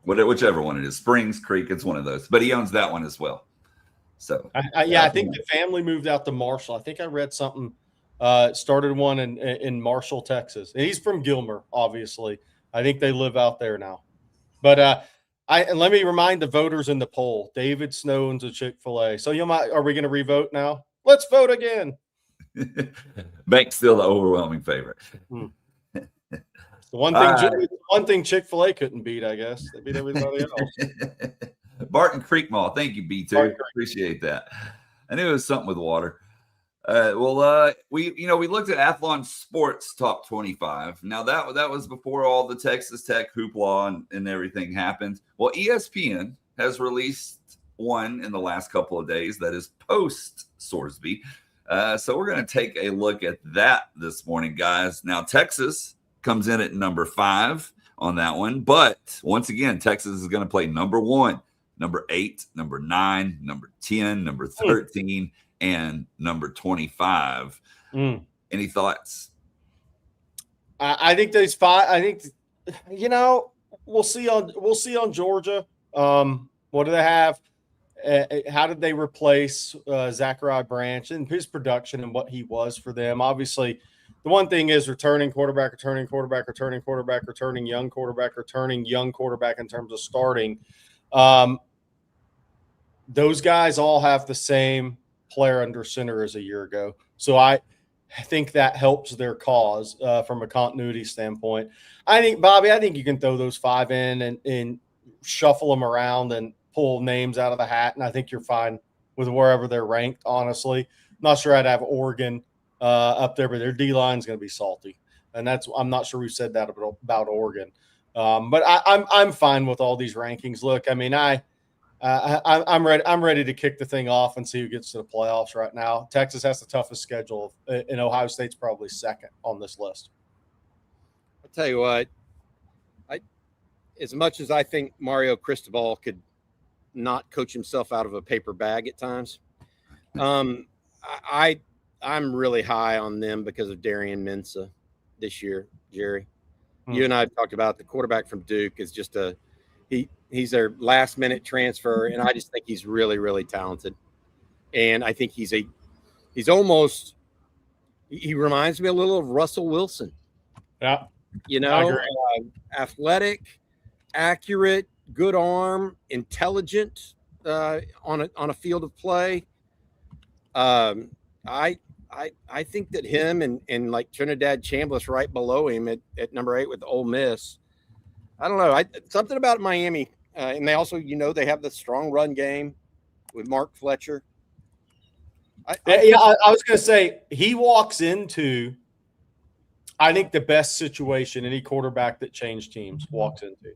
Whichever one it is. Springs Creek. It's one of those. But he owns that one as well. So I think the family moved out to Marshall. I think I read something. Started one in Marshall, Texas. And he's from Gilmer, obviously. I think they live out there now. But and let me remind the voters in the poll: David Snow owns a Chick-fil-A. So are we going to revote now? Let's vote again. Banks still the overwhelming favorite. The one thing Chick-fil-A couldn't beat, I guess. They beat everybody else. Barton Creek Mall. Thank you, B2. Appreciate that. I knew it was something with water. We looked at Athlon Sports Top 25. Now that was before all the Texas Tech hoopla and everything happened. Well, ESPN has released one in the last couple of days that is post Sorsby. So we're going to take a look at that this morning, guys. Now Texas comes in at number 5 on that one, but once again, Texas is going to play number 1, number 8, number 9, number 10, number 13. And number 25. Any thoughts? I think those 5. I think we'll see on Georgia. What do they have? How did they replace Zachariah Branch and his production and what he was for them? Obviously, the one thing is returning quarterback, returning quarterback, returning quarterback, returning young quarterback, returning young quarterback in terms of starting. Those guys all have the same player under center as a year ago. So I think that helps their cause from a continuity standpoint. I think, Bobby, you can throw those 5 in and shuffle them around and pull names out of the hat, and I think you're fine with wherever they're ranked, honestly. I'm not sure I'd have Oregon up there, but their D-line is going to be salty. And I'm not sure we've said that about Oregon. But I'm fine with all these rankings. Look, I mean, I'm ready. I'm ready to kick the thing off and see who gets to the playoffs right now. Texas has the toughest schedule, and Ohio State's probably second on this list. I'll tell you what. As much as I think Mario Cristobal could not coach himself out of a paper bag at times, I'm really high on them because of Darian Mensah this year. Jerry, you and I have talked about the quarterback from Duke is just he's their last minute transfer, and I just think he's really, really talented. And I think he reminds me a little of Russell Wilson. Yeah. Athletic, accurate, good arm, intelligent, on a field of play. I think that him and like Trinidad Chambliss right below him at number 8 with Ole Miss. I don't know. Something about Miami, and they also, they have the strong run game with Mark Fletcher. I was going to say he walks into, I think, the best situation any quarterback that changed teams walks into.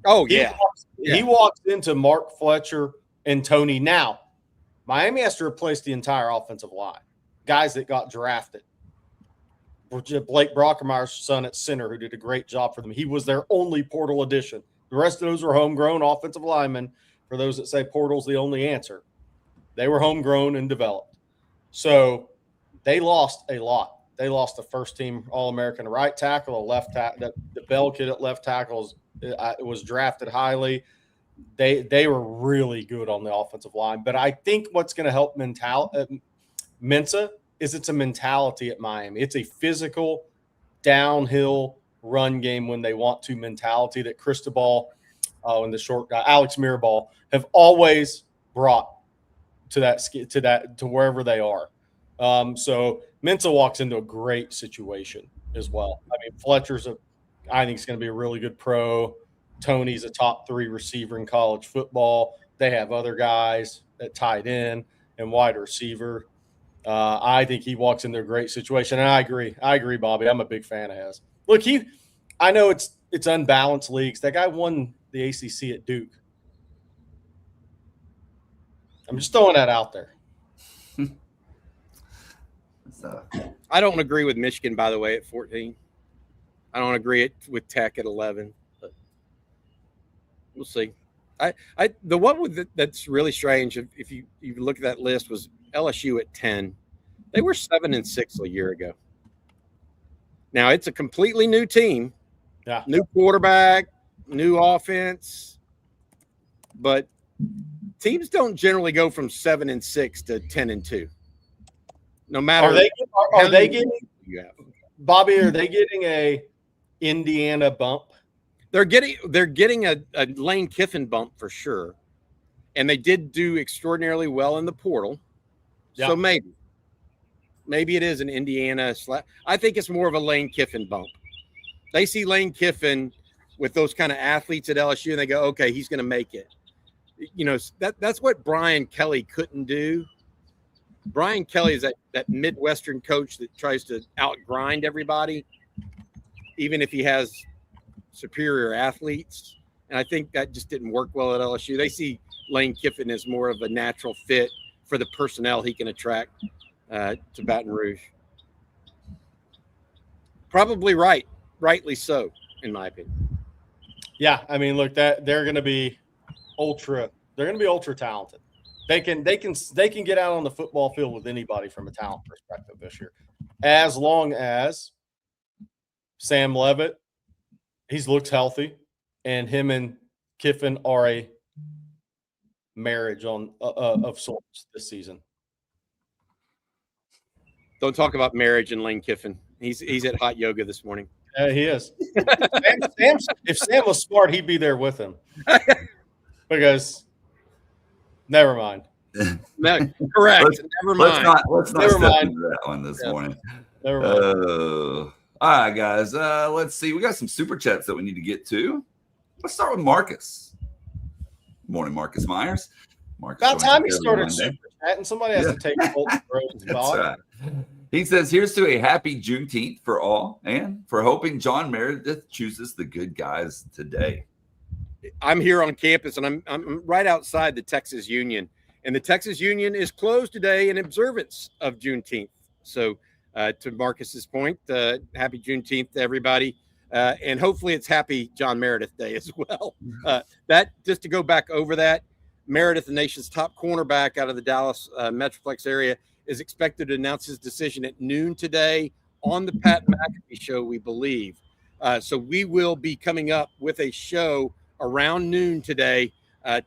Oh, yeah. He walks into Mark Fletcher and Tony. Now, Miami has to replace the entire offensive line. Guys that got drafted. Blake Brockermeyer's son at center, who did a great job for them. He was their only portal addition. The rest of those were homegrown offensive linemen. For those that say portal's the only answer, they were homegrown and developed. So they lost a lot. They lost the first-team All-American right tackle, a left tackle. The Bell kid at left tackle was drafted highly. They were really good on the offensive line. But I think what's going to help Mensa is it's a mentality at Miami. It's a physical, downhill run game when they want to mentality that Cristobal and the short guy, Alex Mirabal, have always brought to wherever they are. So Mensa walks into a great situation as well. I mean, I think, is going to be a really good pro. Tony's a top 3 receiver in college football. They have other guys at tight end and wide receiver. I think he walks into a great situation, and I agree, Bobby. I'm a big fan of his. Look, I know it's unbalanced leagues. That guy won the ACC at Duke. I'm just throwing that out there. I don't agree with Michigan, by the way, at 14. I don't agree with Tech at 11. But we'll see. The one that's really strange, if you look at that list, was LSU at 10. They were 7-6 a year ago. Now it's a completely new team, new quarterback, new offense, but teams don't generally go from 7-6 to 10-2. No matter are they getting Bobby? Are they getting a Indiana bump? They're getting a Lane Kiffin bump for sure, and they did do extraordinarily well in the portal. Yeah. So maybe it is an Indiana I think it's more of a Lane Kiffin bump. They see Lane Kiffin with those kind of athletes at LSU, and they go, okay, he's going to make it. That's what Brian Kelly couldn't do. Brian Kelly is that Midwestern coach that tries to outgrind everybody, even if he has superior athletes. And I think that just didn't work well at LSU. They see Lane Kiffin as more of a natural fit for the personnel he can attract to Baton Rouge. Probably rightly so, in my opinion. Yeah, I mean, look, they're going to be ultra talented. They can get out on the football field with anybody from a talent perspective this year, as long as Sam Leavitt, he looks healthy, and him and Kiffin are a marriage of sorts this season. Don't talk about marriage and Lane Kiffin. He's at hot yoga this morning. He is. If Sam was smart, he'd be there with him. Because never mind. No, correct. Never mind. Let's not step into that one this morning. Never mind. All right, guys. Let's see. We got some super chats that we need to get to. Let's start with Marcus. Morning, Marcus Myers. About time he started super chat, and somebody has to take Colton Rhodes' spot. Right. He says, "Here's to a happy Juneteenth for all, and for hoping John Meredith chooses the good guys today." I'm here on campus, and I'm right outside the Texas Union, and the Texas Union is closed today in observance of Juneteenth. So, to Marcus's point, happy Juneteenth to everybody, and hopefully it's happy John Meredith Day as well. That just to go back over that, Meredith, the nation's top cornerback out of the Dallas Metroplex area, is expected to announce his decision at noon today on the Pat McAfee show, we believe. So we will be coming up with a show around noon today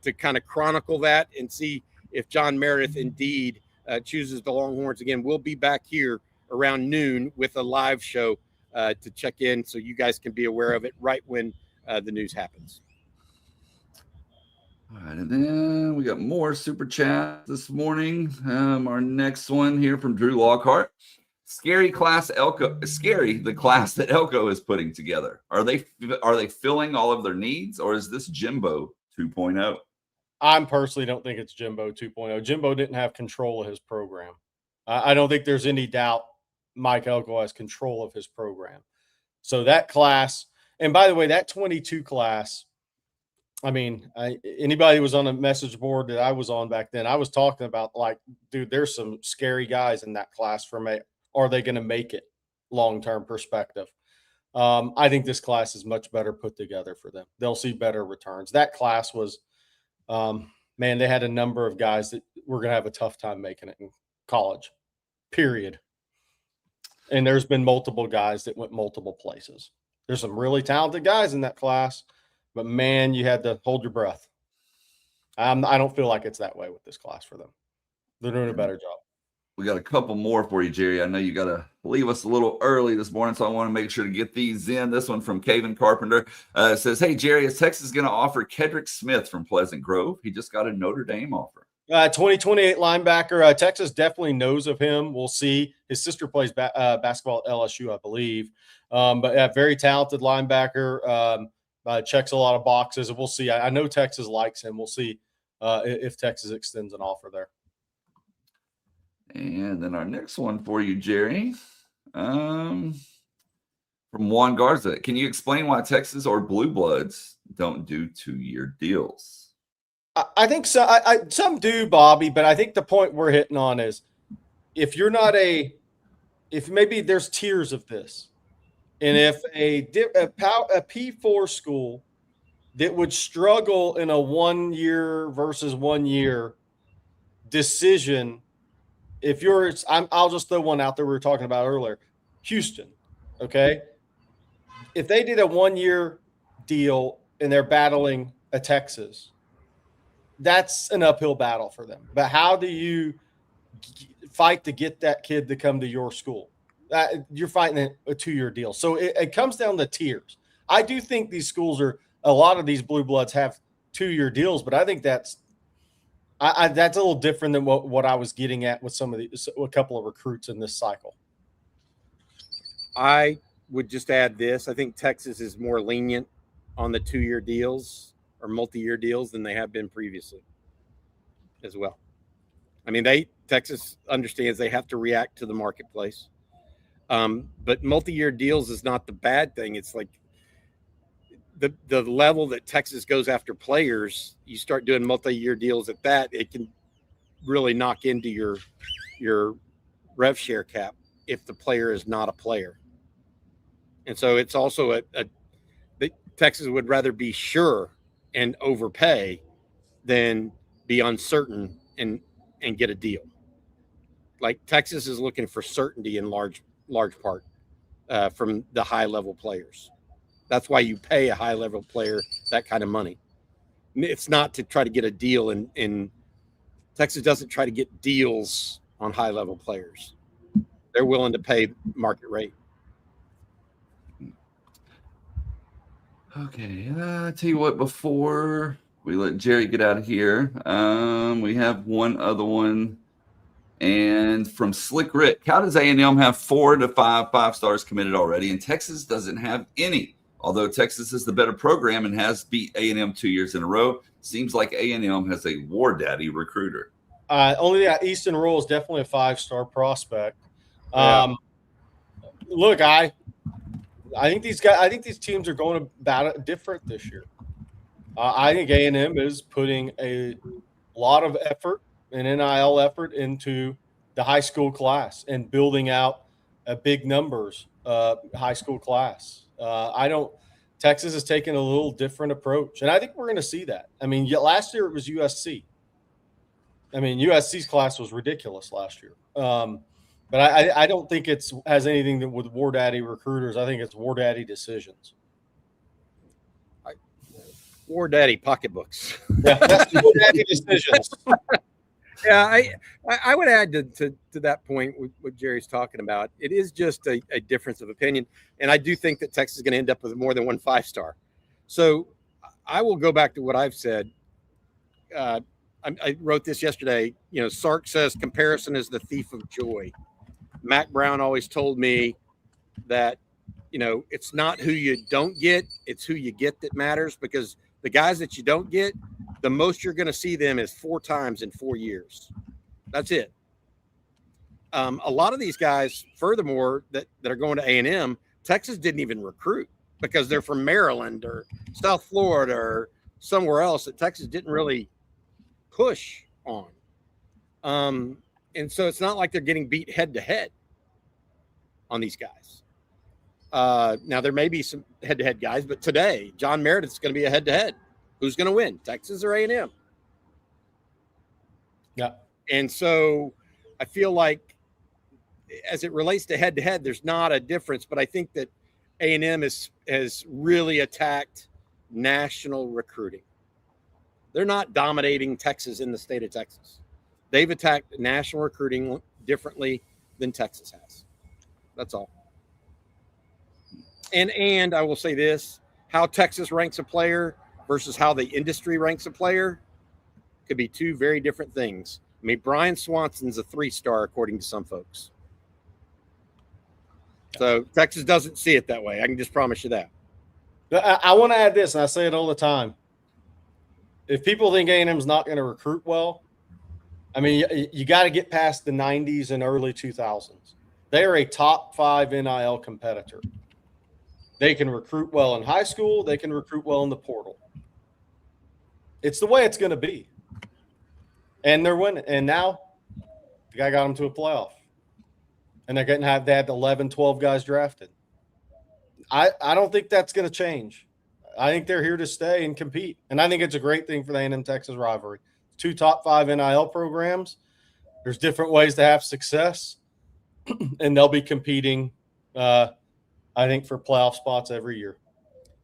to kind of chronicle that and see if John Meredith indeed chooses the Longhorns again. We'll be back here around noon with a live show to check in so you guys can be aware of it right when the news happens. All right, and then we got more super chat this morning. Our next one here from Drew Lockhart. Scary the class that Elko is putting together. Are they filling all of their needs, or is this Jimbo 2.0? I personally don't think it's Jimbo 2.0. Jimbo didn't have control of his program. I don't think there's any doubt Mike Elko has control of his program. So that class, and by the way, that 22 class, I mean, anybody who was on a message board that I was on back then, I was talking about, like, dude, there's some scary guys in that class for me. Are they going to make it long-term perspective? I think this class is much better put together for them. They'll see better returns. That class was, man, they had a number of guys that were going to have a tough time making it in college, period. And there's been multiple guys that went multiple places. There's some really talented guys in that class, but man, you had to hold your breath. I don't feel like it's that way with this class for them. They're doing a better job. We got a couple more for you, Jerry. I know you got to leave us a little early this morning, so I want to make sure to get these in. This one from Caven Carpenter says, hey, Jerry, is Texas going to offer Kedrick Smith from Pleasant Grove? He just got a Notre Dame offer. 2028 linebacker. Texas definitely knows of him. We'll see. His sister plays basketball at LSU, I believe. But very talented linebacker. Checks a lot of boxes. We'll see. I know Texas likes him. We'll see if Texas extends an offer there. And then our next one for you, Jerry, from Juan Garza. Can you explain why Texas or Blue Bloods don't do 2-year deals? I think so. Some do, Bobby, but I think the point we're hitting on is if maybe there's tiers of this, and if a P4 school that would struggle in a 1 year versus 1 year decision, I'll just throw one out there we were talking about earlier, Houston, okay? If they did a 1 year deal and they're battling a Texas, that's an uphill battle for them. But how do you fight to get that kid to come to your school? You're fighting a 2-year deal. So it comes down to tiers. I do think these schools a lot of these Blue Bloods have 2-year deals, but I think that's a little different than what I was getting at with a couple of recruits in this cycle. I would just add this. I think Texas is more lenient on the 2-year deals or multi-year deals than they have been previously as well. I mean, Texas understands they have to react to the marketplace. But multi-year deals is not the bad thing. It's like the level that Texas goes after players, you start doing multi-year deals at that, it can really knock into your rev share cap if the player is not a player. And so it's also Texas would rather be sure and overpay than be uncertain and get a deal. Like Texas is looking for certainty in large part from the high level players. That's why you pay a high level player that kind of money. It's not to try to get a deal in Texas doesn't try to get deals on high level players. They're willing to pay market rate. Okay, I tell you what, before we let Jerry get out of here, we have one other one. And from Slick Rick, how does A&M have 4 to 5 5-stars committed already, and Texas doesn't have any? Although Texas is the better program and has beat A&M 2 years in a row, seems like A&M has a war daddy recruiter. Only Easton Roll is definitely a 5-star prospect. Yeah. Look, I think these teams are going about it different this year. I think A&M is putting a lot of effort and NIL effort into the high school class and building out a big numbers high school class. Texas has taken a little different approach, and I think we're going to see that. I mean, last year it was USC. I mean, USC's class was ridiculous last year. But I don't think it has anything to do with war daddy recruiters. I think it's war daddy decisions. War daddy pocketbooks. Yeah, that's war daddy decisions. Yeah, I would add to that point with what Jerry's talking about. It is just a difference of opinion, and I do think that Texas is going to end up with more than one 5-star. So I will go back to what I've said. I I wrote this yesterday. You know, Sark says comparison is the thief of joy. Mac Brown always told me that, you know, it's not who you don't get, it's who you get that matters, because the guys that you don't get, the most you're going to see them is 4 times in 4 years. That's it. A lot of these guys, furthermore, that are going to A&M, Texas didn't even recruit because they're from Maryland or South Florida or somewhere else that Texas didn't really push on. And so it's not like they're getting beat head to head on these guys. Now, there may be some head to head guys, but today, John Meredith's going to be a head to head. Who's going to win, Texas or A&M? Yeah. And so I feel like as it relates to head to head, there's not a difference, but I think that A&M has really attacked national recruiting. They're not dominating Texas in the state of Texas. They've attacked national recruiting differently than Texas has. That's all. And I will say this, how Texas ranks a player versus how the industry ranks a player could be 2 very different things. I mean, Brian Swanson's a 3-star according to some folks. So Texas doesn't see it that way. I can just promise you that. I want to add this, and I say it all the time. If people think A&M's not going to recruit well, I mean, you got to get past the 90s and early 2000s. They are a top 5 NIL competitor. They can recruit well in high school. They can recruit well in the portal. It's the way it's going to be. And they're winning. And now the guy got them to a playoff. And they had 11, 12 guys drafted. I don't think that's going to change. I think they're here to stay and compete. And I think it's a great thing for the A&M Texas rivalry. 2 top 5 NIL programs. There's different ways to have success. And they'll be competing, I think, for playoff spots every year.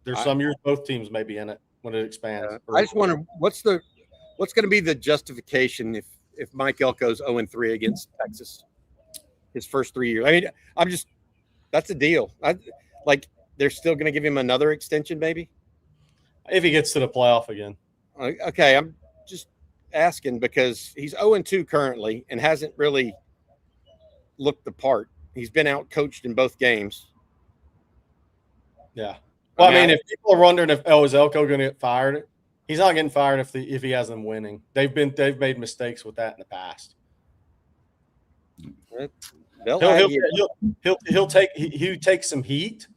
There's some years both teams may be in it when it expands. I just wonder what's going to be the justification if Mike Elko's 0-3 against Texas his first 3 years. I mean, that's a deal. They're still going to give him another extension, maybe, if he gets to the playoff again. Okay, I'm just asking because he's 0-2 currently and hasn't really looked the part. He's been out coached in both games. Yeah. Well, I mean, if people are wondering if is Elko going to get fired, he's not getting fired if he has them winning. They've made mistakes with that in the past. He'll take some heat,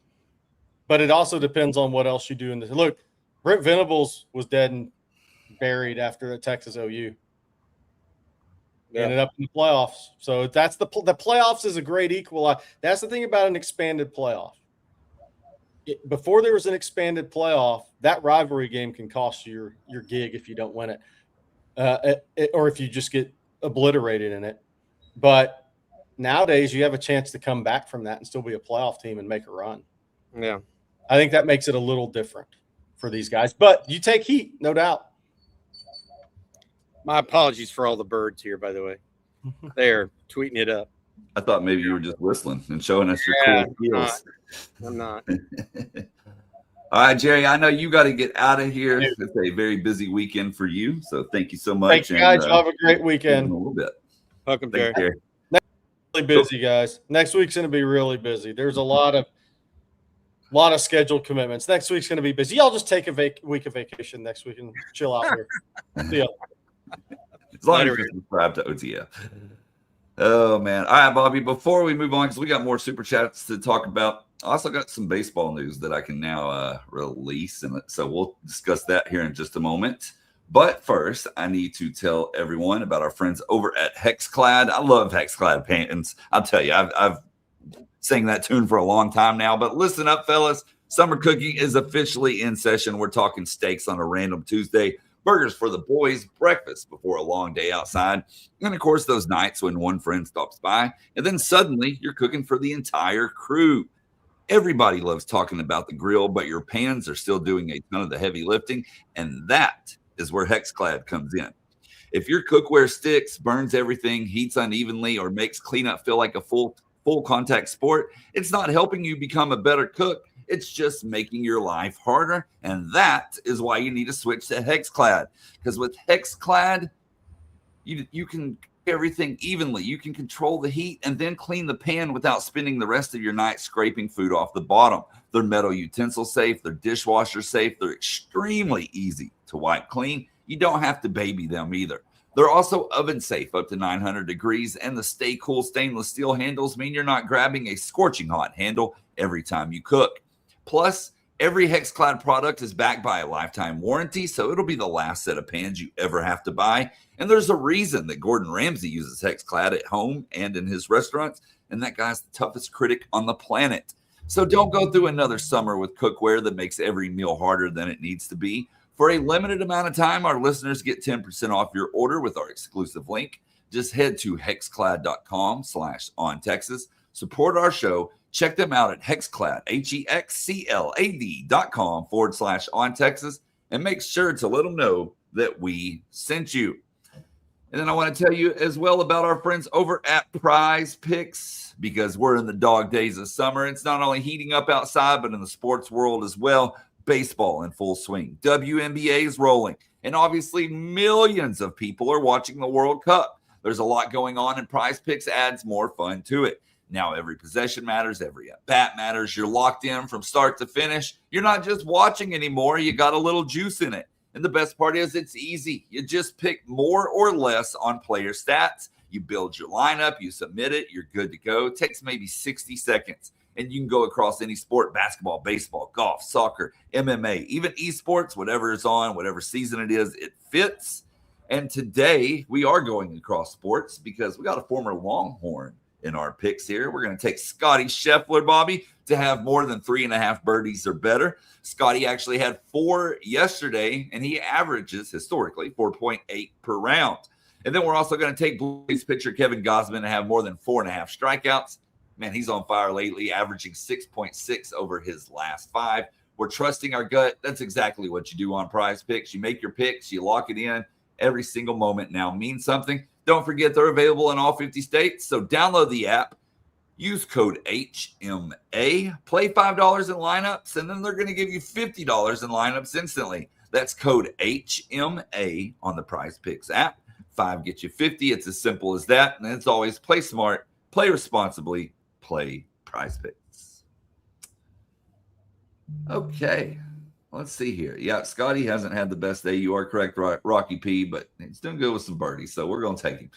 but it also depends on what else you do in this. Look, Brent Venables was dead and buried after a Texas OU. Ended up in the playoffs. So that's the playoffs is a great equalizer. That's the thing about an expanded playoff. Before there was an expanded playoff, that rivalry game can cost you your gig if you don't win it, or if you just get obliterated in it. But nowadays, you have a chance to come back from that and still be a playoff team and make a run. Yeah, I think that makes it a little different for these guys. But you take heat, no doubt. My apologies for all the birds here, by the way. They're tweeting it up. I thought maybe you were just whistling and showing us your cool heels. I'm not. All right, Jerry, I know you got to get out of here. It's a very busy weekend for you. So thank you so much. Thank you, guys. Have a great weekend. A little bit. Welcome, Jerry. Really busy, guys. Next week's going to be really busy. There's a lot of scheduled commitments. Next week's going to be busy. Y'all just take a week of vacation next week and chill out here. See ya. As long as you subscribe to OTF. Oh, man. All right, Bobby, before we move on, because we got more super chats to talk about, I also got some baseball news that I can now release. And so we'll discuss that here in just a moment. But first, I need to tell everyone about our friends over at Hexclad. I love Hexclad paintings. I'll tell you, I've sang that tune for a long time now. But listen up, fellas. Summer cooking is officially in session. We're talking steaks on a random Tuesday, burgers for the boys, breakfast before a long day outside, and, of course, those nights when one friend stops by, and then suddenly you're cooking for the entire crew. Everybody loves talking about the grill, but your pans are still doing a ton of the heavy lifting, and that is where Hexclad comes in. If your cookware sticks, burns everything, heats unevenly, or makes cleanup feel like a full contact sport, it's not helping you become a better cook. It's just making your life harder, and that is why you need to switch to Hexclad. Because with Hexclad, You can everything evenly. You can control the heat and then clean the pan without spending the rest of your night scraping food off the bottom. They're metal utensil safe. They're dishwasher safe. They're extremely easy to wipe clean. You don't have to baby them either. They're also oven safe up to 900 degrees, and the Stay Cool stainless steel handles mean you're not grabbing a scorching hot handle every time you cook. Plus, every HexClad product is backed by a lifetime warranty, so it'll be the last set of pans you ever have to buy. And there's a reason that Gordon Ramsay uses HexClad at home and in his restaurants, and that guy's the toughest critic on the planet. So don't go through another summer with cookware that makes every meal harder than it needs to be. For a limited amount of time, our listeners get 10% off your order with our exclusive link. Just head to hexclad.com/ontexas. Support our show. Check them out at HexClad, HEXCLAD.com/ontexas, and make sure to let them know that we sent you. And then I want to tell you as well about our friends over at Prize Picks, because we're in the dog days of summer. It's not only heating up outside, but in the sports world as well. Baseball in full swing. WNBA is rolling. And obviously, millions of people are watching the World Cup. There's a lot going on, and Prize Picks adds more fun to it. Now, every possession matters. Every at-bat matters. You're locked in from start to finish. You're not just watching anymore. You got a little juice in it. And the best part is it's easy. You just pick more or less on player stats. You build your lineup. You submit it. You're good to go. It takes maybe 60 seconds. And you can go across any sport: basketball, baseball, golf, soccer, MMA, even esports, whatever is on, whatever season it is, it fits. And today we are going across sports because we got a former Longhorn in our picks here. We're going to take Scotty Scheffler, Bobby, to have more than 3.5 birdies or better. Scotty actually had 4 yesterday, and he averages historically 4.8 per round. And then we're also going to take Blues pitcher Kevin Gausman to have more than 4.5 strikeouts. Man, he's on fire lately, averaging 6.6 over his last 5. We're trusting our gut. That's exactly what you do on Prize Picks. You make your picks, you lock it in. Every single moment now means something. Don't forget they're available in all 50 states. So download the app, use code HMA, play $5 in lineups, and then they're going to give you $50 in lineups instantly. That's code HMA on the Prize Picks app. 5 gets you 50. It's as simple as that. And it's always play smart, play responsibly, play Prize Picks. Okay, let's see here. Yeah, Scotty hasn't had the best day. You are correct, Rocky P, but he's doing good with some birdies, so we're going to take him.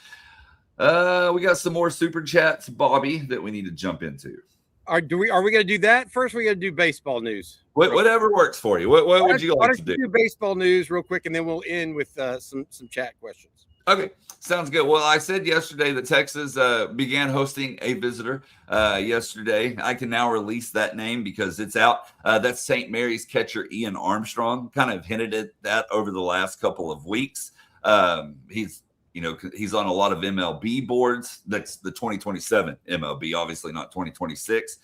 We got some more super chats, Bobby, that we need to jump into. Are we going to do that first? Or are we going to do baseball news? Whatever works for you. What would you like to do? Baseball news real quick, and then we'll end with some chat questions. Okay, sounds good. Well, I said yesterday that Texas began hosting a visitor yesterday. I can now release that name because it's out. That's St. Mary's catcher Ian Armstrong. Kind of hinted at that over the last couple of weeks. He's on a lot of MLB boards. That's the 2027 MLB, obviously not 2026.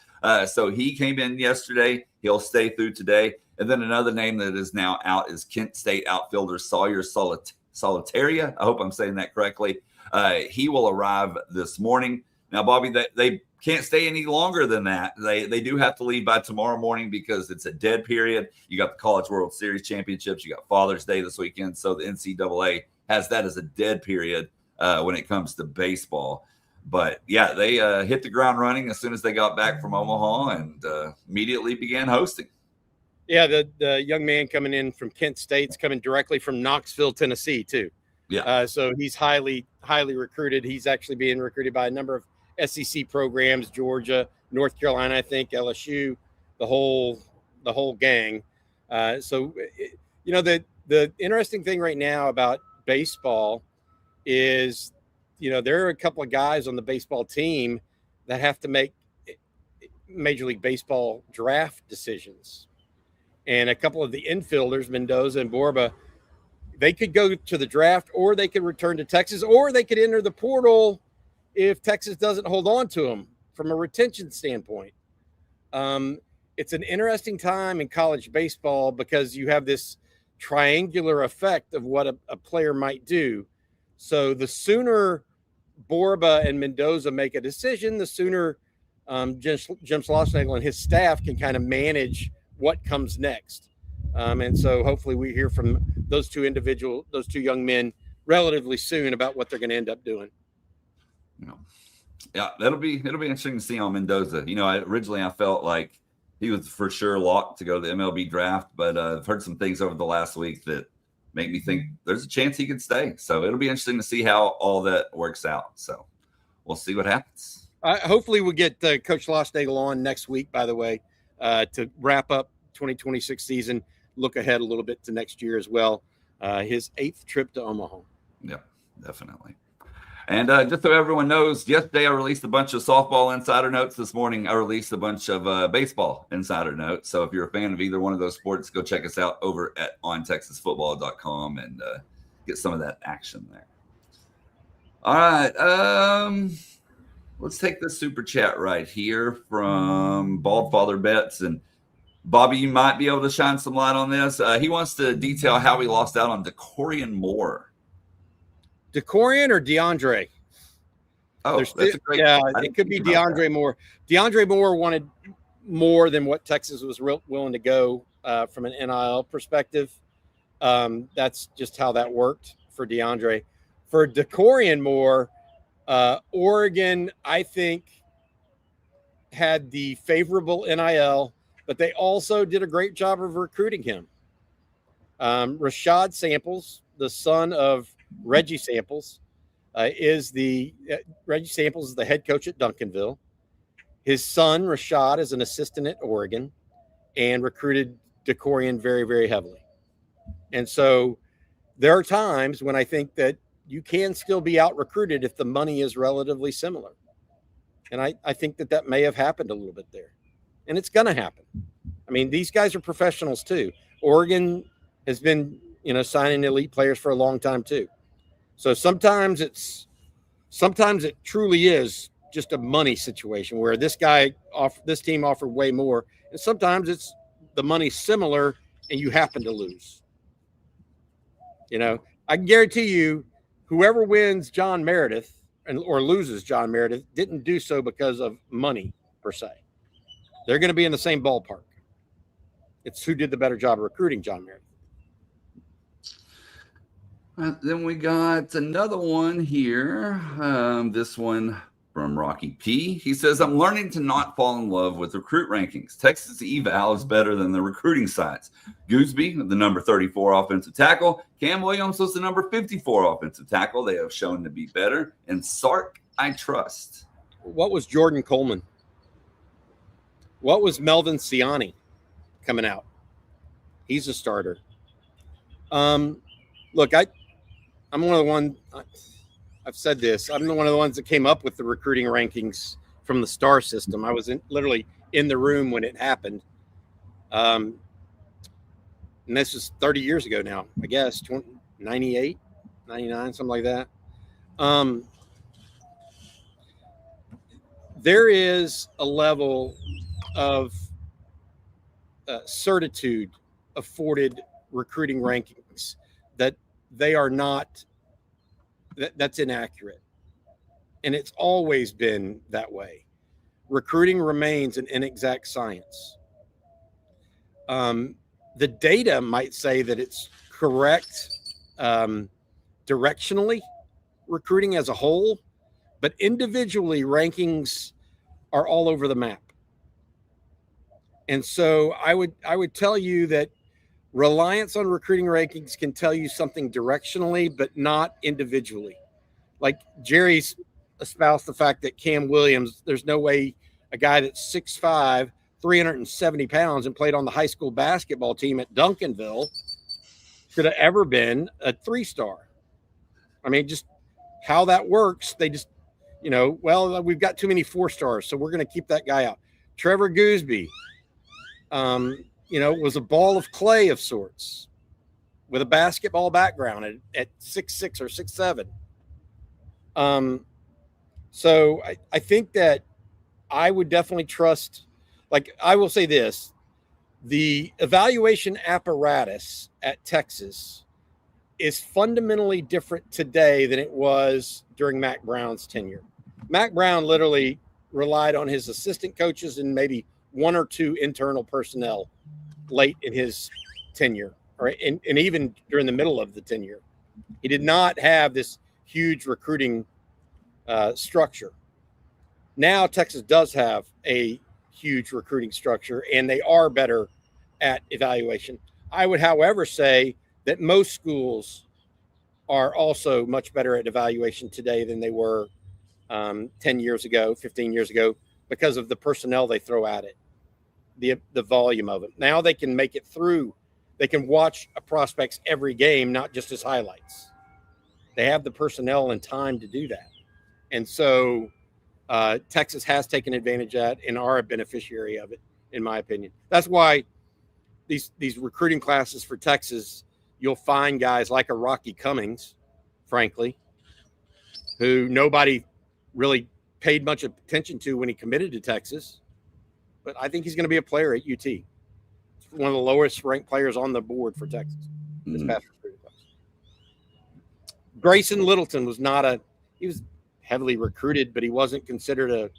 So he came in yesterday. He'll stay through today. And then another name that is now out is Kent State outfielder Sawyer Solitaria. I hope I'm saying that correctly. He will arrive this morning. Now, Bobby, they can't stay any longer than that. They do have to leave by tomorrow morning because it's a dead period. You got the College World Series championships. You got Father's Day this weekend. So the NCAA has that as a dead period when it comes to baseball. But, yeah, they hit the ground running as soon as they got back from Omaha and immediately began hosting. Yeah, the young man coming in from Kent State's coming directly from Knoxville, Tennessee, too. Yeah. So he's highly recruited. He's actually being recruited by a number of SEC programs, Georgia, North Carolina, I think, LSU, the whole gang. The interesting thing right now about baseball is, there are a couple of guys on the baseball team that have to make Major League Baseball draft decisions. And a couple of the infielders, Mendoza and Borba, they could go to the draft, or they could return to Texas, or they could enter the portal if Texas doesn't hold on to them from a retention standpoint. It's an interesting time in college baseball because you have this triangular effect of what a player might do. So the sooner Borba and Mendoza make a decision, the sooner Jim Schlossnagle and his staff can kind of manage what comes next. And so hopefully we hear from those two young men relatively soon about what they're going to end up doing. You know, yeah, it'll be interesting to see on Mendoza. You know, originally I felt like he was for sure locked to go to the MLB draft, but I've heard some things over the last week that make me think there's a chance he could stay. So it'll be interesting to see how all that works out. So we'll see what happens. Hopefully we'll get Coach Lostnagel on next week, by the way, to wrap up 2026 season, look ahead a little bit to next year as well. His 8th trip to Omaha. Yeah, definitely. And just so everyone knows, yesterday I released a bunch of softball insider notes. This morning I released a bunch of baseball insider notes. So if you're a fan of either one of those sports, go check us out over at ontexasfootball.com and get some of that action there. All right. Let's take the super chat right here from Bald Father Betts. And Bobby, you might be able to shine some light on this. He wants to detail how we lost out on DeCorian Moore. DeCorian or DeAndre? Oh, that's a great. Yeah, it could be DeAndre Moore. DeAndre Moore wanted more than what Texas was willing to go from an NIL perspective. That's just how that worked for DeAndre. For DeCorian Moore, Oregon, I think, had the favorable NIL, but they also did a great job of recruiting him. Rashad Samples, the son of Reggie Samples, Reggie Samples is the head coach at Duncanville. His son Rashad is an assistant at Oregon, and recruited DeCorian very, very heavily. And so there are times when I think that you can still be out recruited if the money is relatively similar. And I think that may have happened a little bit there, and it's going to happen. I mean, these guys are professionals too. Oregon has been, signing elite players for a long time too. So sometimes it truly is just a money situation where this team offered way more. And sometimes it's the money's similar and you happen to lose. I can guarantee you whoever wins John Meredith or loses John Meredith didn't do so because of money per se. They're going to be in the same ballpark. It's who did the better job of recruiting John Meredith. Then we got another one here. This one from Rocky P. He says, I'm learning to not fall in love with recruit rankings. Texas eval is better than the recruiting sites. Gooseby, the number 34 offensive tackle. Cam Williams was the number 54 offensive tackle. They have shown to be better. And Sark, I trust. What was Jordan Coleman? What was Melvin Siani coming out? He's a starter. Look, I'm one of the ones, I've said this, I'm one of the ones that came up with the recruiting rankings from the STAR system. I was literally in the room when it happened. And this is 30 years ago now, I guess, 98, 99, something like that. There is a level of certitude afforded recruiting rankings that they are not, that's inaccurate. And it's always been that way. Recruiting remains an inexact science. The data might say that it's correct directionally, recruiting as a whole, but individually rankings are all over the map. And so I would tell you that reliance on recruiting rankings can tell you something directionally, but not individually. Like Jerry's espoused the fact that Cam Williams, there's no way a guy that's 6'5", 370 pounds and played on the high school basketball team at Duncanville could have ever been a 3-star. I mean, just how that works. They just, we've got too many 4-stars, so we're going to keep that guy out. Trevor Gooseby, was a ball of clay of sorts with a basketball background at 6'6" or 6'7". So I think that I would definitely trust, like I will say this, the evaluation apparatus at Texas is fundamentally different today than it was during Mack Brown's tenure. Mack Brown literally relied on his assistant coaches and maybe one or two internal personnel late in his tenure, and even during the middle of the tenure. He did not have this huge recruiting structure. Now Texas does have a huge recruiting structure, and they are better at evaluation. I would, however, say that most schools are also much better at evaluation today than they were 10 years ago, 15 years ago, because of the personnel they throw at it, the volume of it. Now they can make it through. They can watch a prospect's every game, not just his highlights. They have the personnel and time to do that. And so Texas has taken advantage of that and are a beneficiary of it, in my opinion. That's why these recruiting classes for Texas, you'll find guys like a Rocky Cummings, frankly, who nobody really paid much attention to when he committed to Texas. But I think he's going to be a player at UT. He's one of the lowest ranked players on the board for Texas this past recruiting class. Grayson Littleton was he was heavily recruited, but he wasn't considered a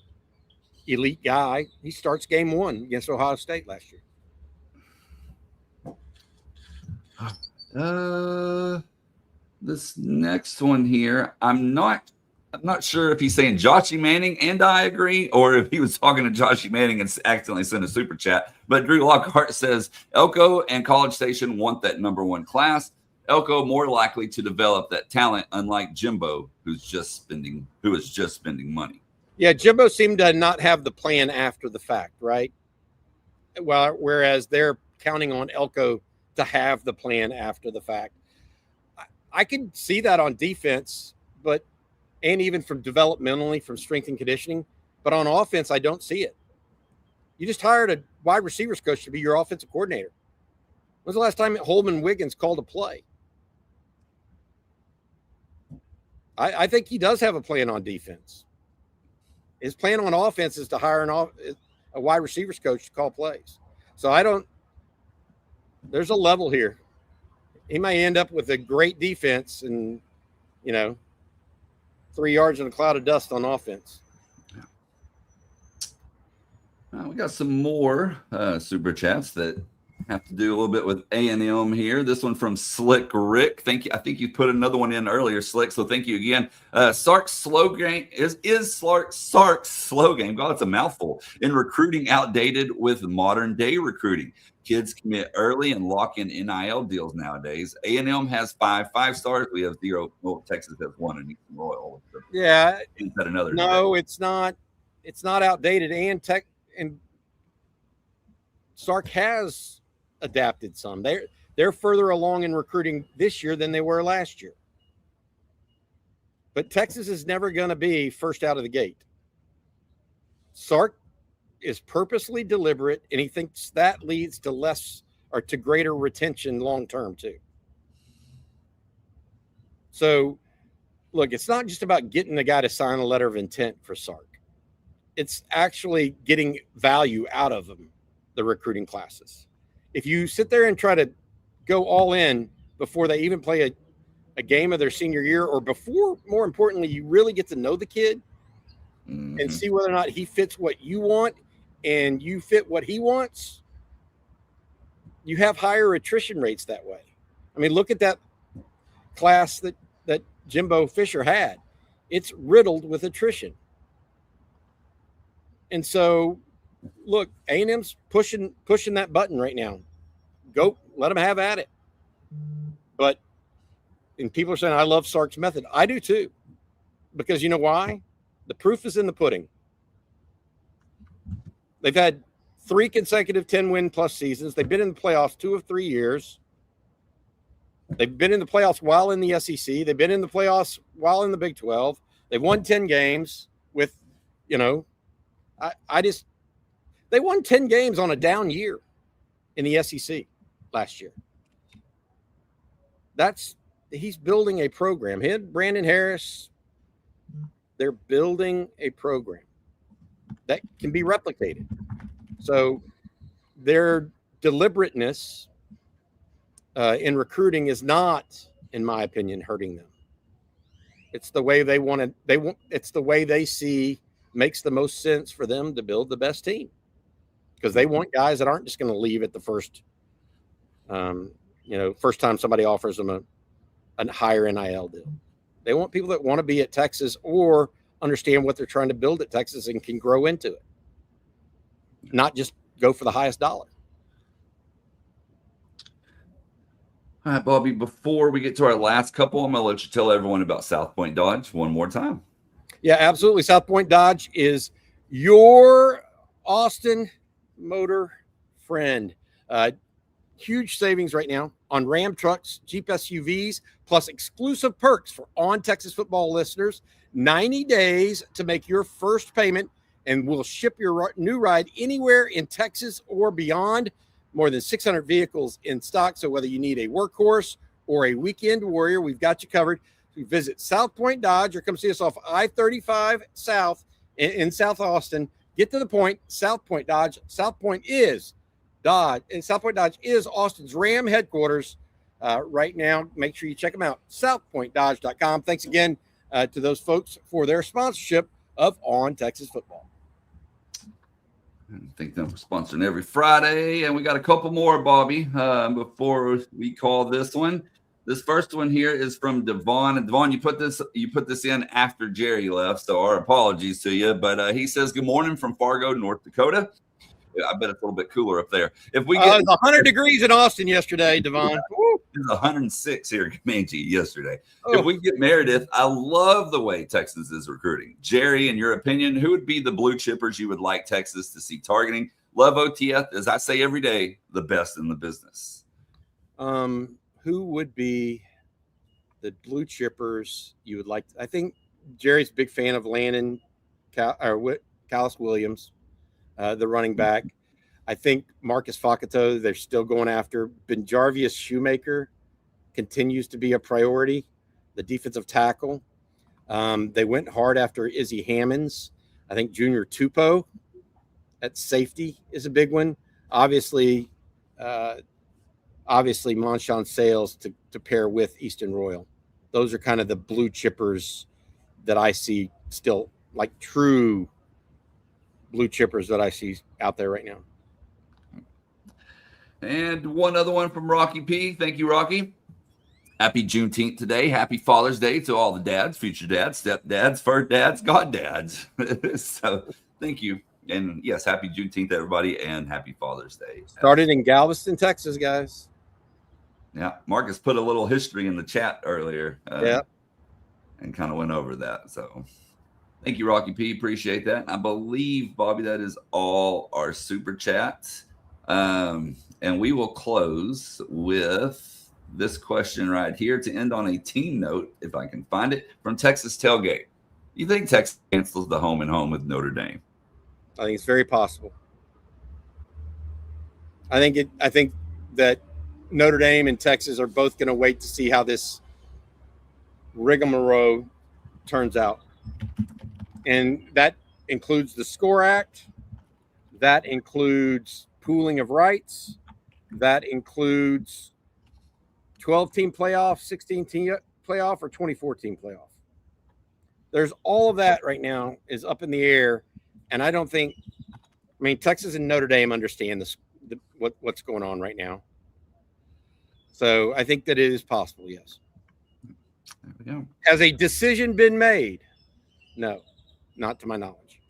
elite guy. He starts game 1 against Ohio State last year. This next one here, I'm not sure if he's saying Joshy Manning and I agree, or if he was talking to Joshy Manning and accidentally sent a super chat. But Drew Lockhart says Elko and College Station want that number 1 class. Elko more likely to develop that talent, unlike Jimbo, who is just spending money. Yeah, Jimbo seemed to not have the plan after the fact, right? Well, whereas they're counting on Elko to have the plan after the fact. I can see that on defense, and even from developmentally, from strength and conditioning, but on offense, I don't see it. You just hired a wide receivers coach to be your offensive coordinator. When's the last time Holman Wiggins called a play? I think he does have a plan on defense. His plan on offense is to hire a wide receivers coach to call plays. So there's a level here. He may end up with a great defense and, 3 yards in a cloud of dust on offense. We got some more super chats that have to do a little bit with A&M here. This one from Slick Rick. Thank you. I think you put another one in earlier, Slick. So thank you again. Sark's slogan is Sark's slogan. God, it's a mouthful. In recruiting, outdated with modern day recruiting. Kids commit early and lock in NIL deals nowadays. A&M has 5 5-stars. We have 0. Well, Texas has 1 in Eastern Royal. Yeah. Another no, debate. It's not outdated. And Sark has adapted some. They're further along in recruiting this year than they were last year. But Texas is never going to be first out of the gate. Sark is purposely deliberate, and he thinks that leads to less or to greater retention long term too. So, look, it's not just about getting the guy to sign a letter of intent for Sark. It's actually getting value out of them, the recruiting classes. If you sit there and try to go all in before they even play a game of their senior year, or before, more importantly, you really get to know the kid and see whether or not he fits what you want and you fit what he wants, you have higher attrition rates that way. I mean, look at that class that Jimbo Fisher had. It's riddled with attrition. And so, look, A&M's pushing that button right now. Go, let them have at it. And people are saying, I love Sark's method. I do too. Because you know why? The proof is in the pudding. They've had 3 consecutive 10-win-plus seasons. They've been in the playoffs 2 of 3 years. They've been in the playoffs while in the SEC. They've been in the playoffs while in the Big 12. They've won 10 games with, they won 10 games on a down year in the SEC last year. He's building a program. Him, Brandon Harris, they're building a program that can be replicated. So their deliberateness in recruiting is not, in my opinion, hurting them. It's the way they want to. It's the way they see makes the most sense for them to build the best team, because they want guys that aren't just going to leave at the first, first time somebody offers them a higher NIL deal. They want people that want to be at Texas or understand what they're trying to build at Texas and can grow into it, not just go for the highest dollar. All right, Bobby, before we get to our last couple, I'm going to let you tell everyone about South Point Dodge one more time. Yeah, absolutely. South Point Dodge is your Austin motor friend. Huge savings right now on Ram trucks, Jeep SUVs, plus exclusive perks for On Texas Football listeners. 90 days to make your first payment, and we'll ship your new ride anywhere in Texas or beyond. More than 600 vehicles in stock, so whether you need a workhorse or a weekend warrior, we've got you covered. You visit South Point Dodge or come see us off I-35 South in South Austin. Get to the point, South Point Dodge. South Point is Dodge, and South Point Dodge is Austin's Ram headquarters right now. Make sure you check them out, southpointdodge.com. Thanks again to those folks for their sponsorship of On Texas Football. I think them for sponsoring every Friday, and we got a couple more, Bobby, before we call this one. This first one here is from Devon. And Devon, you put this in after Jerry left, so our apologies to you. But he says, "Good morning from Fargo, North Dakota." I bet it's a little bit cooler up there. If we get it was 100 degrees in Austin yesterday, Devon. It was 106 here in Comanche yesterday. Oh. If we get Meredith, I love the way Texas is recruiting. Jerry, in your opinion, who would be the blue chippers you would like Texas to see targeting? Love OTF, as I say every day, the best in the business. Who would be the blue chippers you would like? I think Jerry's a big fan of Landon Callis Williams, the running back. I think Marcus Fakato, they're still going after. Benjarvius Shoemaker continues to be a priority, the defensive tackle. They went hard after Izzy Hammonds. I think Junior Tupou at safety is a big one. Obviously Monshawn Sales to pair with Easton Royal. Those are kind of the blue chippers that I see still, like true blue chippers that I see out there right now. And one other one from Rocky P. Thank you, Rocky. Happy Juneteenth today. Happy Father's Day to all the dads, future dads, stepdads, first dads, goddads. So thank you. And yes, happy Juneteenth, everybody, and happy Father's Day. Started in Galveston, Texas, guys. Yeah, Marcus put a little history in the chat earlier. And kind of went over that. So thank you, Rocky P. Appreciate that. I believe, Bobby, that is all our super chats. And we will close with this question right here to end on a team note, if I can find it, from Texas Tailgate. You think Texas cancels the home and home with Notre Dame? I think it's very possible. I think that Notre Dame and Texas are both going to wait to see how this rigmarole turns out. And that includes the SCORE Act. That includes pooling of rights. That includes 12-team playoff, 16-team playoff, or 24-team playoff. There's all of that right now is up in the air. And I don't think – Texas and Notre Dame understand what's going on right now. So I think that it is possible, yes. There we go. Has a decision been made? No, not to my knowledge.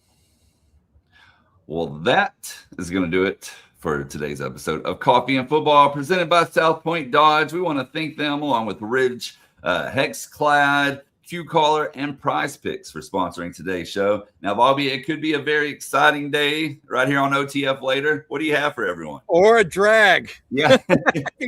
Well, that is going to do it for today's episode of Coffee and Football presented by South Point Dodge. We want to thank them along with Ridge, Hexclad, Q-Caller, and Prize Picks for sponsoring today's show. Now, Bobby, it could be a very exciting day right here on OTF later. What do you have for everyone? Or a drag. Yeah,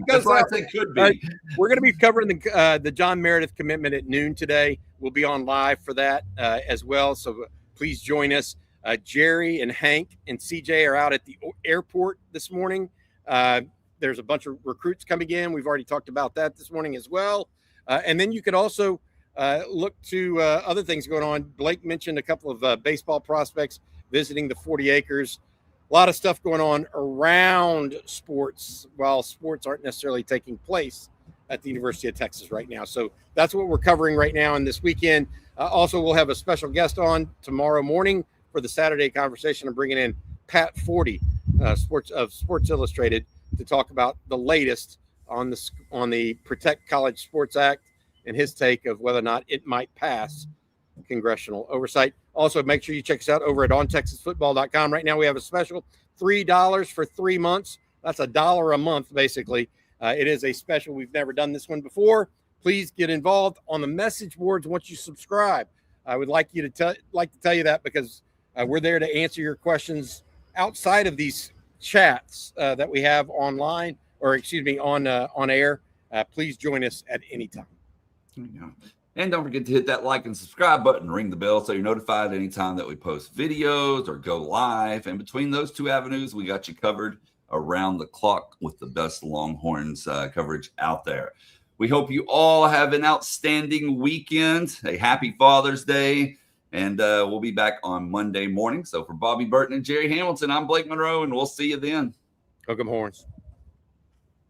that's what I think could be. We're going to be covering the John Meredith commitment at noon today. We'll be on live for that as well, so please join us. Jerry and Hank and CJ are out at the airport this morning. There's a bunch of recruits coming in. We've already talked about that this morning as well. And then you could also look to other things going on. Blake mentioned a couple of baseball prospects visiting the 40 acres. A lot of stuff going on around sports while sports aren't necessarily taking place at the University of Texas right now. So that's what we're covering right now and this weekend. Also, we'll have a special guest on tomorrow morning for the Saturday conversation. I'm bringing in Pat Forty, Sports Illustrated, to talk about the latest on the Protect College Sports Act and his take of whether or not it might pass congressional oversight. Also, make sure you check us out over at ontexasfootball.com. Right now, we have a special $3 for 3 months. That's $1 a month, basically. It is a special. We've never done this one before. Please get involved on the message boards once you subscribe. I would like you to tell you that because we're there to answer your questions outside of these chats that we have online, or excuse me, on air. Please join us at any time. Yeah. And don't forget to hit that like and subscribe button, ring the bell so you're notified anytime that we post videos or go live. And between those two avenues, we got you covered around the clock with the best Longhorns coverage out there. We hope you all have an outstanding weekend, a happy Father's Day, and we'll be back on Monday morning. So for Bobby Burton and Jerry Hamilton, I'm Blake Monroe, and we'll see you then. Hook 'em horns.